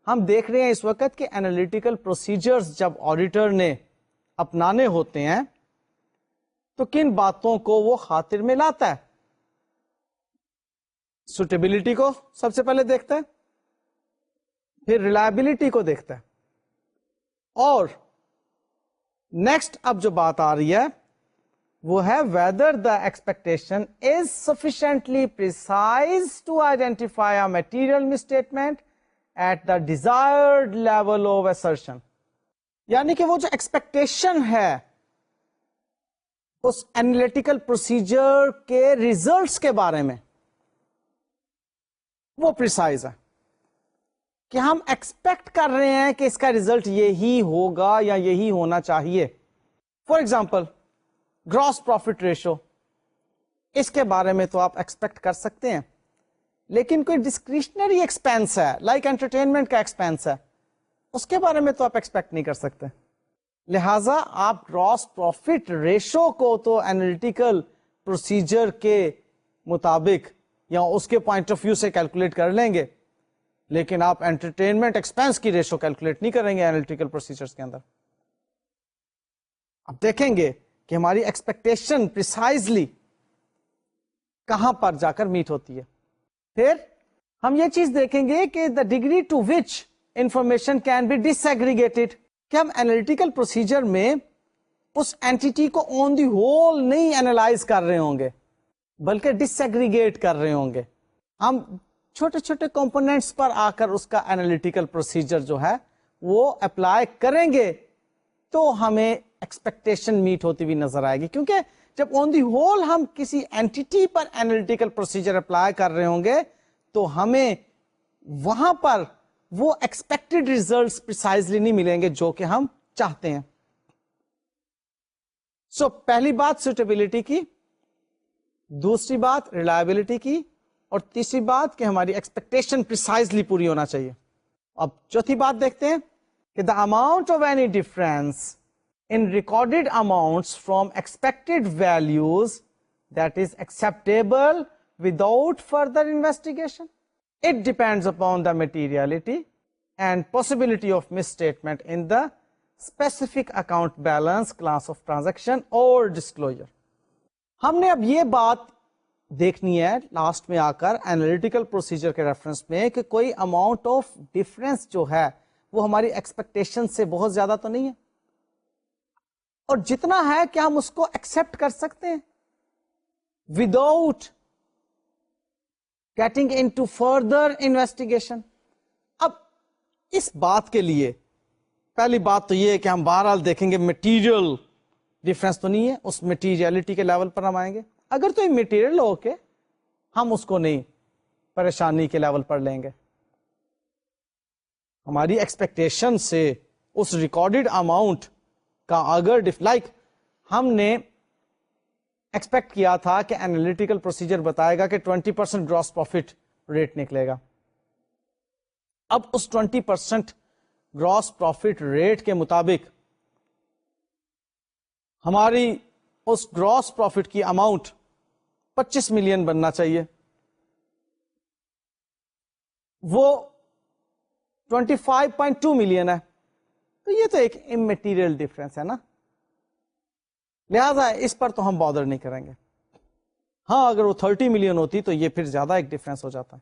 Speaker 1: ہم دیکھ رہے ہیں اس وقت کہ انالیٹیکل پروسیجرز جب آڈیٹر نے اپنانے ہوتے ہیں تو کن باتوں کو وہ خاطر میں لاتا ہے. سوٹیبلٹی کو سب سے پہلے دیکھتا ہے, پھر ریلائبلٹی کو دیکھتا ہے, اور نیکسٹ اب جو بات آ رہی ہے وہ ہے whether the expectation is sufficiently precise to identify a material misstatement at the desired level of assertion. یعنی کہ وہ جو ایکسپیکٹیشن ہے اس انالیٹیکل پروسیجر کے ریزلٹس کے بارے میں وہ پریسائز ہے کہ ہم ایکسپیکٹ کر رہے ہیں کہ اس کا ریزلٹ یہی ہوگا یا یہی ہونا چاہیے. For example gross profit ratio, اس کے بارے میں تو آپ ایکسپیکٹ کر سکتے ہیں, لیکن کوئی ڈسکریشنری ایکسپینس ہے لائک انٹرٹینمنٹ کا ایکسپینس ہے, اس کے بارے میں تو آپ ایکسپیکٹ نہیں کر سکتے. لہذا آپ گراس پروفٹ ریشو کو تو انالیٹیکل پروسیجر کے مطابق یا اس کے پوائنٹ آف ویو سے کیلکولیٹ کر لیں گے, لیکن آپ انٹرٹینمنٹ ایکسپینس کی ریشو کیلکولیٹ نہیں کریں گے انالیٹیکل پروسیجرز کے اندر. اب دیکھیں گے کہ ہماری ایکسپیکٹیشن پریسائزلی کہاں پر جا کر میٹ ہوتی ہے. پھر ہم یہ چیز دیکھیں گے کہ the degree to which information can be ڈس ایگریگیٹڈ, کہ ہم انالیٹیکل پروسیجر میں اس اینٹی کو آن دی ہول نہیں اینالائز کر رہے ہوں گے بلکہ ڈس ایگریگیٹ کر رہے ہوں گے. ہم چھوٹے چھوٹے کمپوننٹس پر آ کر اس کا انالیٹیکل پروسیجر جو ہے وہ اپلائی کریں گے تو ہمیں ایکسپیکٹیشن میٹ ہوتی ہوئی نظر آئے گی. کیونکہ جب آن دی ہول ہم کسی اینٹی پر انالیٹیکل پروسیجر اپلائی کر رہے ہوں گے تو ہمیں وہاں پر وہ ایکسپیکٹڈ ریزلٹس پریسائزلی نہیں ملیں گے جو کہ ہم چاہتے ہیں. سو پہلی بات سوٹیبلٹی کی، دوسری بات ریلائبلٹی کی، اور تیسری بات کہ ہماری ایکسپیکٹیشن پریسائزلی پوری ہونا چاہیے. اب چوتھی بات دیکھتے ہیں کہ the amount of any difference in recorded amounts from expected values that is acceptable without further investigation. It depends upon the materiality and possibility of misstatement in the specific account balance, class of transaction or disclosure. ہم نے اب یہ بات دیکھنی ہے لاسٹ میں آ کر انالیٹیکل پروسیجر کے ریفرنس میں کہ کوئی اماؤنٹ آف ڈفرینس جو ہے وہ ہماری ایکسپیکٹیشن سے بہت زیادہ تو نہیں ہے، اور جتنا ہے کیا ہم اس کو ایکسپٹ کر سکتے ہیں without getting into further investigation. اب اس بات کے لیے پہلی بات تو یہ ہے کہ ہم بہرحال دیکھیں گے میٹیریل ڈفرینس تو نہیں ہے، اس میٹیریلٹی کے لیول پر ہم آئیں گے. اگر تو میٹیریل ہو کے ہم اس کو نہیں پریشانی کے لیول پر لیں گے، ہماری ایکسپیکٹیشن سے اس ریکارڈڈ اماؤنٹ کا اگر لائک ہم نے ایکسپیکٹ کیا تھا کہ انالیٹیکل پروسیجر بتائے گا کہ 20% گراس پروفٹ ریٹ نکلے گا. اب اس 20% گراس پروفٹ ریٹ کے مطابق ہماری اس گراس پروفٹ کی اماؤنٹ 25 ملین بننا چاہیے، وہ 25.2 ملین ہے، تو یہ تو ایک اممیٹیریل ڈفرینس ہے نا، لہذا اس پر تو ہم بادر نہیں کریں گے. ہاں اگر وہ 30 ملین ہوتی تو یہ پھر زیادہ ایک ڈفرینس ہو جاتا ہے.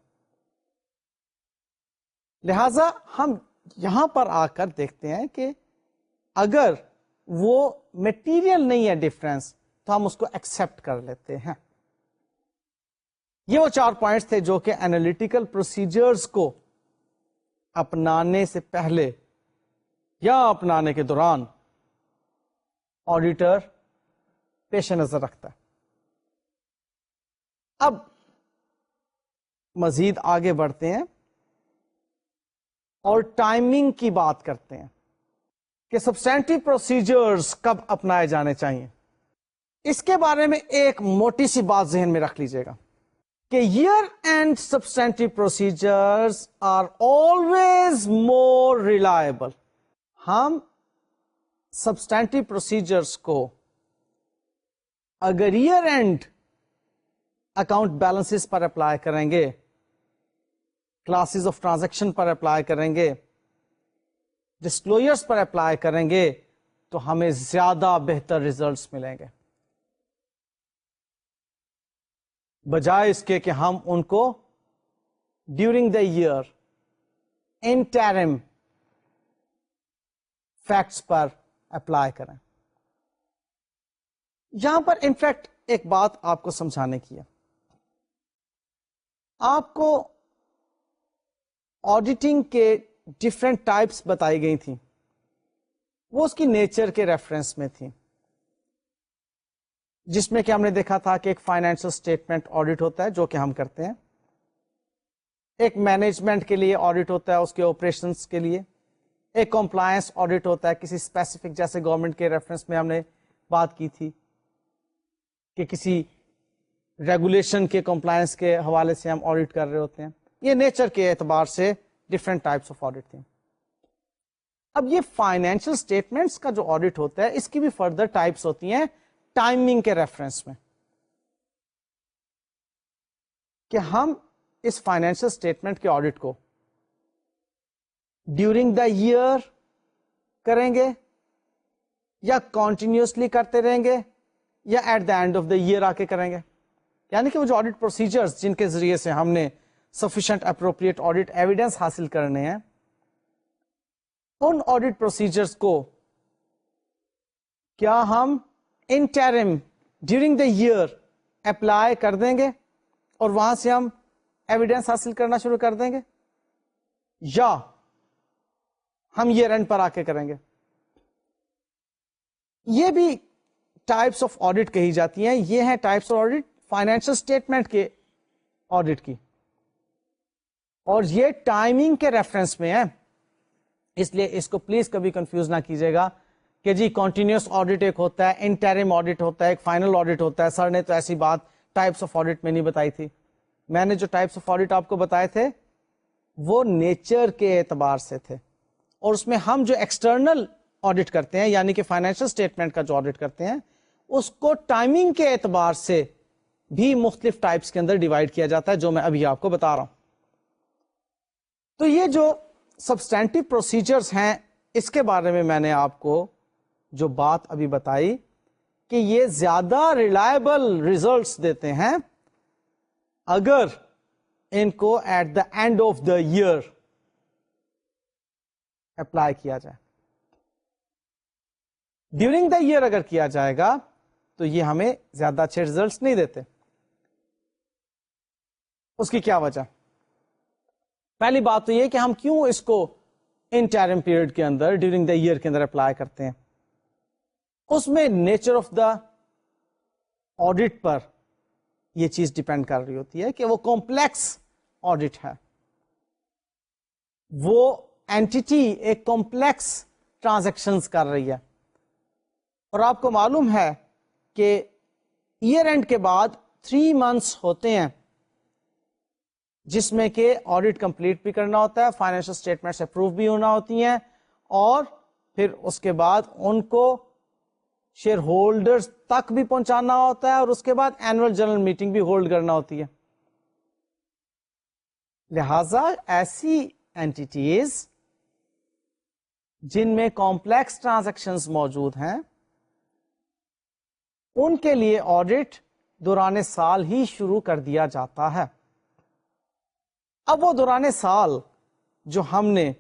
Speaker 1: لہذا ہم یہاں پر آ کر دیکھتے ہیں کہ اگر وہ میٹیریل نہیں ہے ڈفرینس تو ہم اس کو ایکسپٹ کر لیتے ہیں. یہ وہ 4 پوائنٹس تھے جو کہ انالیٹیکل پروسیجرز کو اپنانے سے پہلے یا اپنانے کے دوران آڈیٹر پیش نظر رکھتا ہے. اب مزید آگے بڑھتے ہیں اور ٹائمنگ کی بات کرتے ہیں کہ سبسٹینٹیو پروسیجرز کب اپنائے جانے چاہیے. اس کے بارے میں ایک موٹی سی بات ذہن میں رکھ لیجیے گا کہ year end substantive procedures are always more reliable. ہم سبسٹینٹیو پروسیجرز کو اگر ایئر اینڈ اکاؤنٹ بیلنسز پر اپلائی کریں گے، کلاسز آف ٹرانزیکشن پر اپلائی کریں گے، ڈسکلوجرز پر اپلائی کریں گے تو ہمیں زیادہ بہتر ریزلٹس ملیں گے، بجائے اس کے کہ ہم ان کو during the year interim facts پر اپلائی کریں. یہاں پر انفیکٹ ایک بات آپ کو سمجھانے کی ہے. آپ کو آڈیٹنگ کے ڈفرینٹ ٹائپس بتائی گئی تھیں، وہ اس کی نیچر کے ریفرنس میں تھی، جس میں کہ ہم نے دیکھا تھا کہ ایک فائنینشل اسٹیٹمنٹ آڈٹ ہوتا ہے جو کہ ہم کرتے ہیں، ایک مینجمنٹ کے لیے آڈٹ ہوتا ہے اس کے آپریشنس کے لیے، ایک کمپلائنس آڈٹ ہوتا ہے کسی اسپیسیفک، جیسے گورنمنٹ کے ریفرنس میں ہم نے بات کی تھی کہ کسی ریگولیشن کے کمپلائنس کے حوالے سے ہم آڈٹ کر رہے ہوتے ہیں. یہ نیچر کے اعتبار سے ڈفرینٹ ٹائپس آف آڈٹ تھے. اب یہ فائنینشیل اسٹیٹمنٹس کا جو آڈٹ ہوتا ہے اس کی بھی فردر ٹائپس ہوتی ہیں ٹائمنگ کے ریفرنس میں، کہ ہم اس فائنینشیل اسٹیٹمنٹ کے آڈٹ کو ڈیورنگ دا ایئر کریں گے یا کنٹینیوسلی کرتے رہیں گے یا at the end of the year آ کے کریں گے. یعنی کہ وہ جو آڈٹ پروسیجرز جن کے ذریعے سے ہم نے سفیشینٹ اپروپریٹ آڈٹ ایویڈنس حاصل کرنے ہیں، ان آڈٹ پروسیجرز کو کیا ہم interim during the year apply کر دیں گے اور وہاں سے ہم ایویڈنس حاصل کرنا شروع کر دیں گے، یا ہم ایئر اینڈ پر آ کے کریں گے. یہ بھی ٹائپس آف آڈٹ کہی جاتی ہیں. یہ ہیں types of audit financial statement کے آڈٹ کی. اور یہ ٹائمنگ کے ریفرنس میں ہے، اس لیے اس کو پلیز کبھی کنفیوز نہ کیجیے گا کہ جی کنٹینیوس آڈٹ ایک ہوتا ہے، انٹرم آڈٹ ہوتا ہے، ایک فائنل آڈٹ ہوتا ہے. سر نے تو ایسی بات ٹائپس آف آڈٹ میں نہیں بتائی تھی. میں نے جو ٹائپس آف آڈٹ آپ کو بتائے تھے وہ نیچر کے اعتبار سے تھے، اور اس میں ہم جو ایکسٹرنل آڈٹ کرتے ہیں یعنی کہ فائنینشیل اسٹیٹمنٹ کا جو آڈٹ کرتے ہیں اس کو ٹائمنگ کے اعتبار سے بھی مختلف ٹائپس کے اندر ڈیوائڈ کیا جاتا ہے، جو میں ابھی آپ کو بتا رہا ہوں. تو یہ جو سبسٹینٹیو پروسیجرز ہیں اس کے بارے میں نے آپ کو جو بات ابھی بتائی کہ یہ زیادہ ریلائبل ریزلٹس دیتے ہیں اگر ان کو at the end of the year apply کیا جائے. ڈیورنگ دا ایئر اگر کیا جائے گا تو یہ ہمیں زیادہ اچھے ریزلٹس نہیں دیتے. اس کی کیا وجہ؟ پہلی بات تو یہ کہ ہم کیوں اس کو انٹرم پیریڈ کے اندر ڈیورنگ دا ایئر کے اندر اپلائی کرتے ہیں. اس میں نیچر آف دا آڈٹ پر یہ چیز ڈیپینڈ کر رہی ہوتی ہے کہ وہ کمپلیکس آڈٹ ہے، وہ اینٹی ایک کمپلیکس ٹرانزیکشنز کر رہی ہے. اور آپ کو معلوم ہے کہ ایئر اینڈ کے بعد 3 months ہوتے ہیں جس میں کہ آڈٹ کمپلیٹ بھی کرنا ہوتا ہے، فائنینشیل اسٹیٹمنٹس اپروو بھی ہونا ہوتی ہیں، اور پھر اس کے بعد ان کو شیئر ہولڈرز تک بھی پہنچانا ہوتا ہے، اور اس کے بعد اینوئل جنرل میٹنگ بھی ہولڈ کرنا ہوتی ہے. لہذا ایسی اینٹیز جن میں کمپلیکس ٹرانزیکشنز موجود ہیں ان کے لیے آڈٹ دوران سال ہی شروع کر دیا جاتا ہے. اب وہ دوران سال جو ہم نے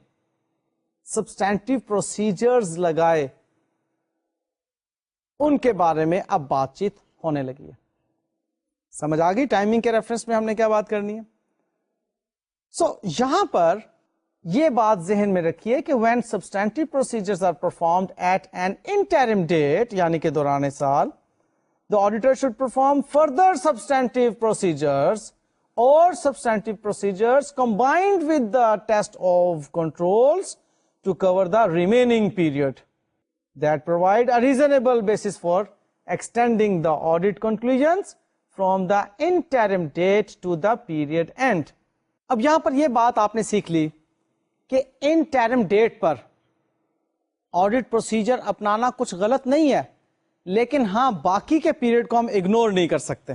Speaker 1: سبسٹینٹیو پروسیجرز لگائے ان کے بارے میں اب بات چیت ہونے لگی ہے. سمجھ آ گئی ٹائمنگ کے ریفرنس میں ہم نے کیا بات کرنی ہے؟ یہاں پر یہ بات ذہن میں رکھیے کہ when substantive procedures are performed at an interim date یعنی کہ دوران سال the auditor should perform further substantive procedures or substantive procedures combined with the test of controls to cover the remaining period that provide a reasonable basis for extending the audit conclusions from the interim date to the period end. اب یہاں پر یہ بات آپ نے سیکھ لی کہ انٹرم ڈیٹ پر آڈٹ پروسیجر اپنانا کچھ غلط نہیں ہے، لیکن ہاں باقی کے پیریڈ کو ہم اگنور نہیں کر سکتے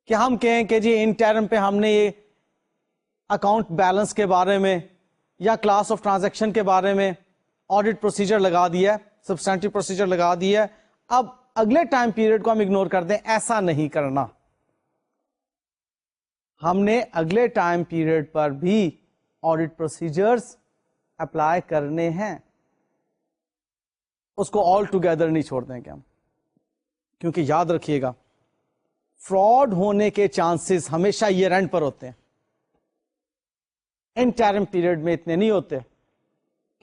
Speaker 1: کہ ہم کہیں کہ جی انٹرم پہ ہم نے یہ اکاؤنٹ بیلنس کے بارے میں یا کلاس آف ٹرانزیکشن کے بارے میں آڈٹ پروسیجر لگا دیا ہے، سبسٹینٹیو پروسیجر لگا دیا ہے، اب اگلے ٹائم پیریڈ کو ہم اگنور کر دیں. ایسا نہیں کرنا. ہم نے اگلے ٹائم پیریڈ پر بھی آڈٹ پروسیجرز اپلائی کرنے ہیں، اس کو آل ٹوگیدر نہیں چھوڑ دیں گے ہم. کیونکہ یاد رکھیے گا فراڈ ہونے کے چانسز ہمیشہ ایئر اینڈ پر ہوتے ہیں، انٹرم پیریڈ میں اتنے نہیں ہوتے،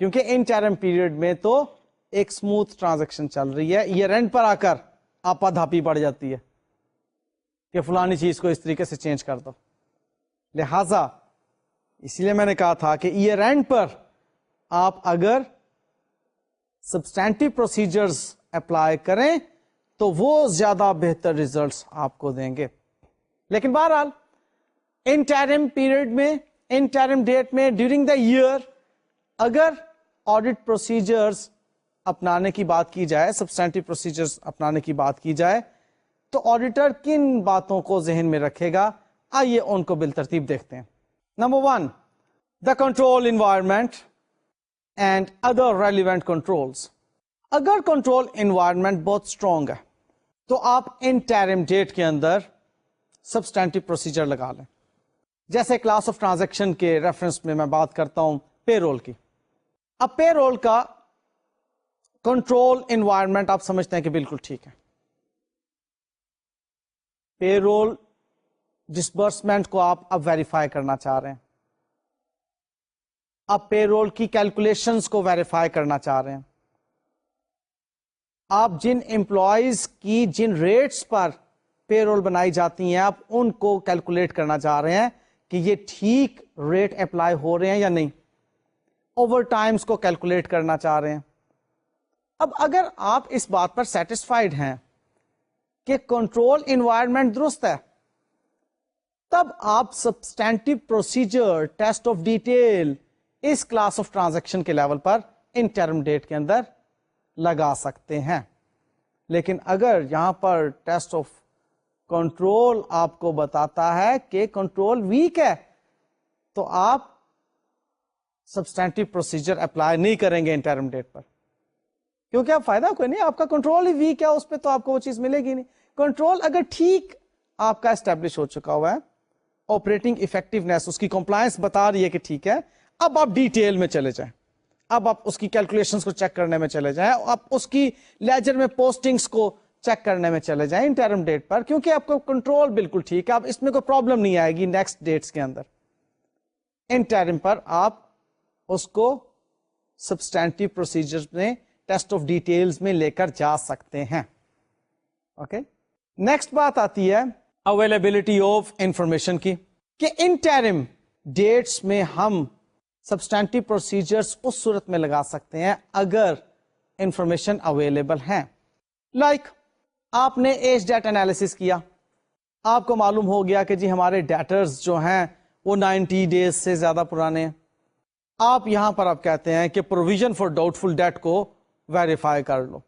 Speaker 1: کیونکہ انٹرم پیریڈ میں تو ایک سموتھ ٹرانزیکشن چل رہی ہے، ایئر اینڈ پر آ کر آپا دھاپی پڑ جاتی ہے کہ فلانی چیز کو اس طریقے سے چینج کر دو. لہذا اسی لیے میں نے کہا تھا کہ ایئر اینڈ پر آپ اگر سبسٹینٹیو پروسیجرز اپلائی کریں تو وہ زیادہ بہتر ریزلٹس آپ کو دیں گے. لیکن بہرحال انٹرم پیریڈ میں، انٹرم ڈیٹ میں، ڈیورنگ دا ایئر اگر آڈٹ پروسیجرز اپنانے کی بات کی جائے، سبسٹینٹیو پروسیجرز اپنانے کی بات کی جائے تو آڈیٹر کن باتوں کو ذہن میں رکھے گا؟ آئیے ان کو بالترتیب دیکھتے ہیں. Number 1 the control environment and other relevant controls. اگر کنٹرول انوائرمنٹ بہت اسٹرانگ ہے تو آپ انٹرم ڈیٹ کے اندر سبسٹینٹیو پروسیجر لگا لیں. جیسے کلاس آف ٹرانزیکشن کے ریفرنس میں بات کرتا ہوں پے رول کی. اب پے رول کا کنٹرول انوائرمنٹ آپ سمجھتے ہیں کہ بالکل ٹھیک ہے. پے رول ڈسبرسمنٹ کو آپ اب ویریفائی کرنا چاہ رہے ہیں، آپ پے رول کی کیلکولیشنز کو ویریفائی کرنا چاہ رہے ہیں، آپ جن امپلائیز کی جن ریٹس پر پے رول بنائی جاتی ہیں آپ ان کو کیلکولیٹ کرنا چاہ رہے ہیں کہ یہ ٹھیک ریٹ اپلائی ہو رہے ہیں یا نہیں، اوور ٹائمز کو کیلکولیٹ کرنا چاہ رہے ہیں. اب اگر آپ اس بات پر سیٹسفائیڈ ہیں کہ کنٹرول انوائرمنٹ درست ہے، تب آپ substantive procedure test of detail اس کلاس آف ٹرانزیکشن کے لیول پر انٹرم ڈیٹ کے اندر لگا سکتے ہیں. لیکن اگر یہاں پر ٹیسٹ آف کنٹرول آپ کو بتاتا ہے کہ کنٹرول ویک ہے، تو آپ سبسٹینٹیو پروسیجر اپلائی نہیں کریں گے انٹرم ڈیٹ پر، کیونکہ آپ فائدہ کوئی نہیں، آپ کا کنٹرول ہی ویک ہے، اس پہ تو آپ کو وہ چیز ملے گی نہیں. کنٹرول اگر ٹھیک آپ کا اسٹیبلش ہو چکا ہوا ہے، آپریٹنگ افیکٹونیس اس کی کمپلائنس بتا رہی ہے کہ ٹھیک ہے، اب آپ ڈیٹیل میں چلے جائیں، اب آپ اس کی کیلکولیشنز کو چیک کرنے میں چلے جائیں، آپ اس کی لیجر میں پوسٹنگز کو چیک کرنے میں چلے جائیں انٹرم ڈیٹ پر، کیونکہ آپ کو کنٹرول بالکل ٹھیک ہے، اب اس میں کوئی پرابلم نہیں آئے گی نیکسٹ ڈیٹس کے اندر. انٹرم پر آپ اس کو سبسٹینٹیو پروسیجرز میں ٹیسٹ آف ڈیٹیلز میں لے کر جا سکتے ہیں. اوکے، نیکسٹ بات آتی ہے اویلیبلٹی آف انفارمیشن کی، کہ انٹرم ڈیٹس میں ہم سبسٹینٹیو پروسیجرز اس صورت میں لگا سکتے ہیں اگر انفارمیشن اویلیبل ہے. لائک آپ نے ایج ڈیٹ انالیسس کیا، آپ کو معلوم ہو گیا کہ جی ہمارے ڈیٹرز جو ہیں وہ 90 ڈیز سے زیادہ پرانے ہیں. آپ یہاں پر آپ کہتے ہیں کہ provision for doubtful debt کو ویریفائی کر لو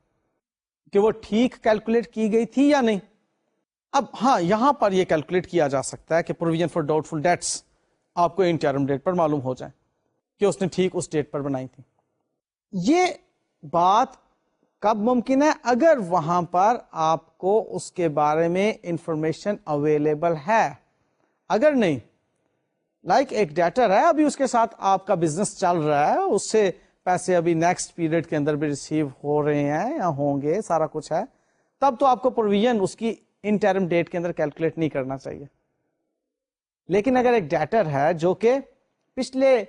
Speaker 1: کہ وہ ٹھیک کیلکولیٹ کی گئی تھی یا نہیں. اب ہاں یہاں پر یہ کیلکولیٹ کیا جا سکتا ہے کہ provision for doubtful debts آپ کو انٹرم ڈیٹ پر معلوم ہو جائے کہ اس نے ٹھیک اس ڈیٹ پر بنائی تھی. یہ بات کب ممکن ہے؟ اگر وہاں پر آپ کو اس کے بارے میں انفارمیشن اویلیبل ہے. اگر نہیں، لائک ایک ڈیٹر ہے، ابھی اس کے ساتھ آپ کا بزنس چل رہا ہے، اس سے پیسے ابھی نیکسٹ پیریڈ کے اندر بھی ریسیو ہو رہے ہیں یا ہوں گے، سارا کچھ ہے، تب تو آپ کو پروویژن اس کی انٹرم ڈیٹ کے اندر کیلکولیٹ نہیں کرنا چاہیے. لیکن اگر ایک ڈیٹر ہے جو کہ پچھلے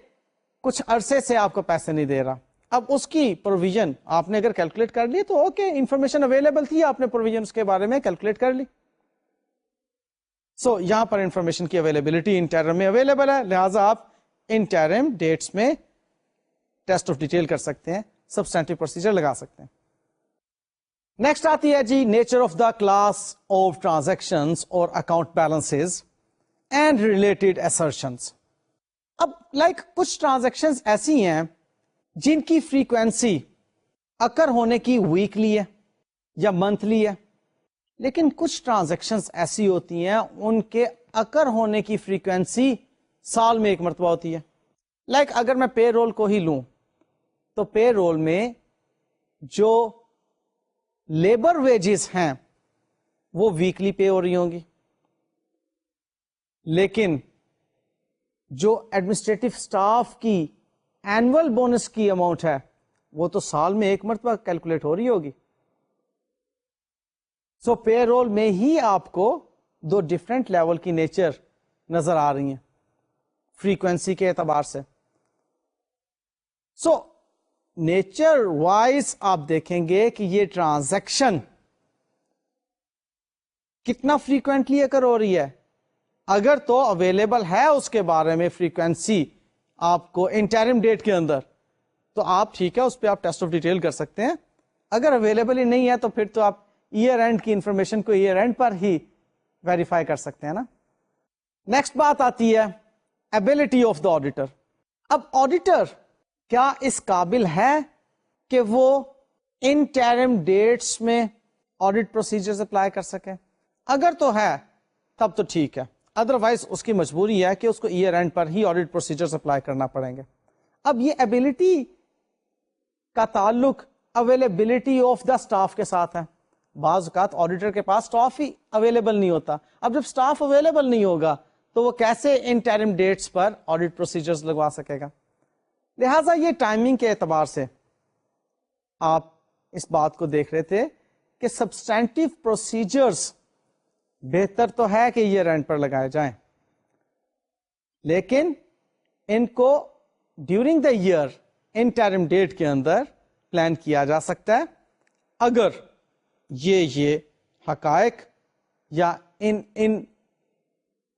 Speaker 1: کچھ عرصے سے آپ کو پیسے نہیں دے رہا، اب اس کی پروویژن آپ نے اگر کیلکولیٹ کر لی تو اوکے، انفارمیشن اویلیبل تھی، آپ نے پروویژن اس کے بارے میں کیلکولیٹ کر لی. سو یہاں پر انفارمیشن کی اویلیبلٹی انٹرم میں اویلیبل ہے، لہٰذا آپ انٹرم ڈیٹس میں ٹیسٹ آف ڈیٹیل کر سکتے ہیں، سبسٹینٹیو پروسیجر لگا سکتے ہیں. نیکسٹ آتی ہے جی nature of the class of transactions اور account balances and related assertions. اب لائک کچھ ٹرانزیکشنز ایسی ہیں جن کی فریکوینسی اکر ہونے کی ویکلی ہے یا منتھلی ہے، لیکن کچھ ٹرانزیکشنز ایسی ہوتی ہیں ان کے اکر ہونے کی فریکوینسی سال میں ایک مرتبہ ہوتی ہے. لائک اگر میں پے رول کو ہی لوں تو پے رول میں جو لیبر ویجز ہیں وہ ویکلی پے ہو رہی ہوں گی، لیکن جو ایڈمنسٹریٹو سٹاف کی اینول بونس کی اماؤنٹ ہے وہ تو سال میں ایک مرتبہ کیلکولیٹ ہو رہی ہوگی. سو پے رول میں ہی آپ کو دو ڈفرینٹ لیول کی نیچر نظر آ رہی ہیں فریکوینسی کے اعتبار سے. سو نیچر وائز آپ دیکھیں گے کہ یہ ٹرانزیکشن کتنا فریکوینٹلی اکر ہو رہی ہے. اگر تو اویلیبل ہے اس کے بارے میں فریکوینسی آپ کو انٹرم ڈیٹ کے اندر، تو آپ ٹھیک ہے اس پہ آپ ٹیسٹ آف ڈیٹیل کر سکتے ہیں. اگر اویلیبل ہی نہیں ہے تو پھر تو آپ ایئر اینڈ کی انفارمیشن کو ایئر اینڈ پر ہی ویریفائی کر سکتے ہیں نا. نیکسٹ بات آتی ہے ایبلٹی آف دا آڈیٹر. اب آڈیٹر کیا اس قابل ہے کہ وہ انٹرم ڈیٹس میں آڈیٹ پروسیجرز اپلائی کر سکے؟ اگر تو ہے تب تو ٹھیک ہے، ادروائز اس کی مجبوری ہے کہ اس کو ایئر اینڈ پر ہی آڈیٹ پروسیجرز اپلائی کرنا پڑیں گے. اب یہ ایبلٹی کا تعلق اویلیبلٹی آف دا اسٹاف کے ساتھ ہے. بعض اوقات آڈیٹر کے پاس اسٹاف ہی اویلیبل نہیں ہوتا. اب جب اسٹاف اویلیبل نہیں ہوگا تو وہ کیسے انٹرم ڈیٹس پر آڈیٹ پروسیجرز لگوا سکے گا؟ لہٰذا یہ ٹائمنگ کے اعتبار سے آپ اس بات کو دیکھ رہے تھے کہ سبسٹینٹیو پروسیجرز بہتر تو ہے کہ ایئر اینڈ پر لگائے جائیں، لیکن ان کو during the year interim date کے اندر پلان کیا جا سکتا ہے اگر یہ حقائق یا ان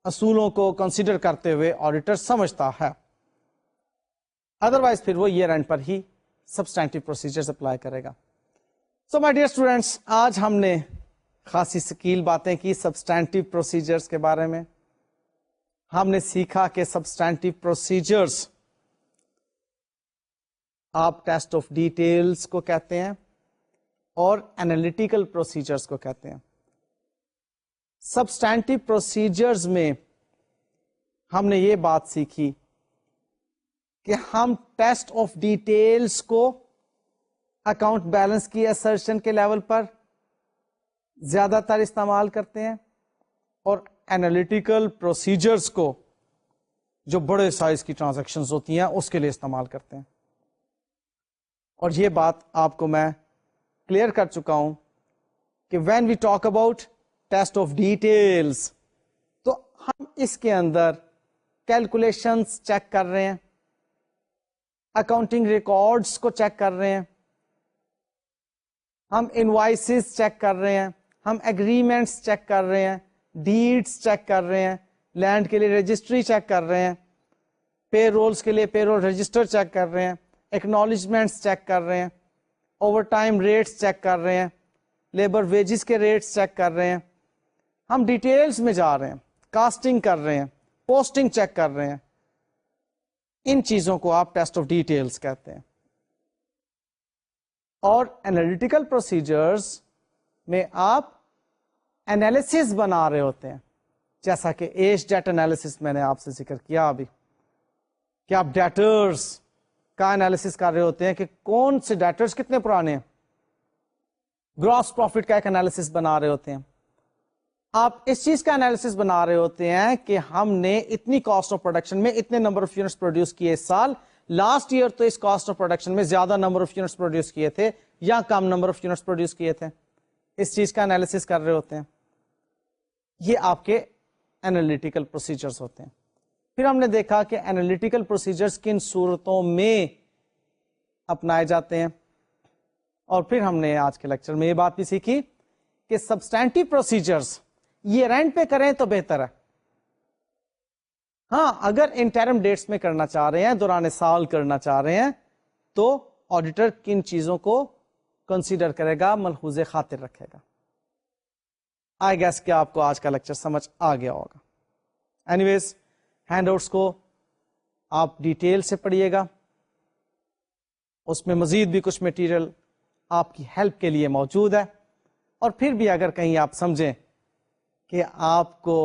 Speaker 1: اصولوں کو کنسیڈر کرتے ہوئے آڈیٹر سمجھتا ہے. ادروائز پھر وہ ایئر اینڈ پر ہی سبسٹینٹیو پروسیجرز اپلائی کرے گا. سو مائی ڈیئر اسٹوڈینٹس، آج ہم نے خاصی ثقیل باتیں کی سبسٹینٹیو پروسیجرز کے بارے میں. ہم نے سیکھا کہ سبسٹینٹیو پروسیجرز آپ ٹیسٹ آف ڈیٹیلز کو کہتے ہیں اور انالیٹیکل پروسیجرز کو کہتے ہیں. سبسٹینٹیو پروسیجرز میں ہم نے یہ بات سیکھی کہ ہم ٹیسٹ آف ڈیٹیلز کو اکاؤنٹ بیلنس کی اسرشن کے لیول پر زیادہ تر استعمال کرتے ہیں اور انالیٹیکل پروسیجرز کو جو بڑے سائز کی ٹرانزیکشنز ہوتی ہیں اس کے لیے استعمال کرتے ہیں. اور یہ بات آپ کو میں کلیئر کر چکا ہوں کہ when we talk about test of details تو ہم اس کے اندر کیلکولیشنز چیک کر رہے ہیں، اکاؤنٹنگ ریکارڈز کو چیک کر رہے ہیں، ہم انوائسز چیک کر رہے ہیں، ہم ایگریمنٹس چیک کر رہے ہیں، ڈیڈس چیک کر رہے ہیں، لینڈ کے لیے رجسٹری چیک کر رہے ہیں، پے رولز کے لیے پے رول رجسٹر چیک کر رہے ہیں، ایکنالجمنٹس چیک کر رہے ہیں، اوور ٹائم ریٹس چیک کر رہے ہیں، لیبر ویجز کے ریٹس چیک کر رہے ہیں. ہم ڈیٹیلز میں جا رہے ہیں، کاسٹنگ کر رہے ہیں، پوسٹنگ چیک کر رہے ہیں. ان چیزوں کو آپ ٹیسٹ آف ڈیٹیلز کہتے ہیں. اور انالیٹیکل پروسیجرز میں آپ انالیسس بنا رہے ہوتے ہیں، جیسا کہ ایج ڈیٹ انالیسس میں نے آپ سے ذکر کیا ابھی کہ آپ ڈیٹرز کا انالیسس کر رہے ہوتے ہیں کہ کون سے ڈیٹرز کتنے پرانے ہیں. گراس پروفٹ کا ایک انالیسس بنا رہے ہوتے ہیں. آپ اس چیز کا انالیسس بنا رہے ہوتے ہیں کہ ہم نے اتنی کاسٹ آف پروڈکشن میں اتنے نمبر آف یونٹس پروڈیوس کیے اس سال، لاسٹ ایئر تو اس کاسٹ آف پروڈکشن میں زیادہ نمبر آف یونٹس پروڈیوس کیے تھے یا کم نمبر آف یونٹس پروڈیوس کیے تھے. اس چیز کا انالیسس کر رہے ہوتے ہیں. یہ آپ کے انالیٹیکل پروسیجرز ہوتے ہیں. پھر ہم نے دیکھا کہ انالیٹیکل پروسیجرز کن صورتوں میں اپنائے جاتے ہیں، اور پھر ہم نے آج کے لیکچر میں یہ بات بھی سیکھی کہ سبسٹینٹیو پروسیجرز یہ رینٹ پہ کریں تو بہتر ہے. ہاں، اگر انٹرم ڈیٹس میں کرنا چاہ رہے ہیں، دوران سال کرنا چاہ رہے ہیں، تو آڈیٹر کن چیزوں کو کنسیڈر کرے گا، ملحوظ خاطر رکھے گا. آئی گیس کہ آپ کو آج کا لیکچر سمجھ آ گیا ہوگا. اینی ویز، ہینڈ آؤٹس کو آپ ڈیٹیل سے پڑھیے گا، اس میں مزید بھی کچھ مٹیریل آپ کی ہیلپ کے لیے موجود ہے. اور پھر بھی اگر کہیں آپ سمجھیں کہ آپ کو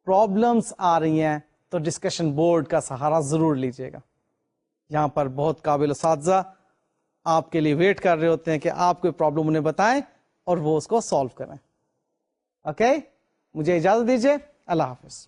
Speaker 1: پرابلمس آ رہی ہیں تو ڈسکشن بورڈ کا سہارا ضرور لیجیے گا. یہاں پر بہت قابل اساتذہ آپ کے لیے ویٹ کر رہے ہوتے ہیں کہ آپ کوئی پرابلم انہیں بتائیں اور وہ اس کو سالو کریں. اوکے، مجھے اجازت دیجیے. اللہ حافظ.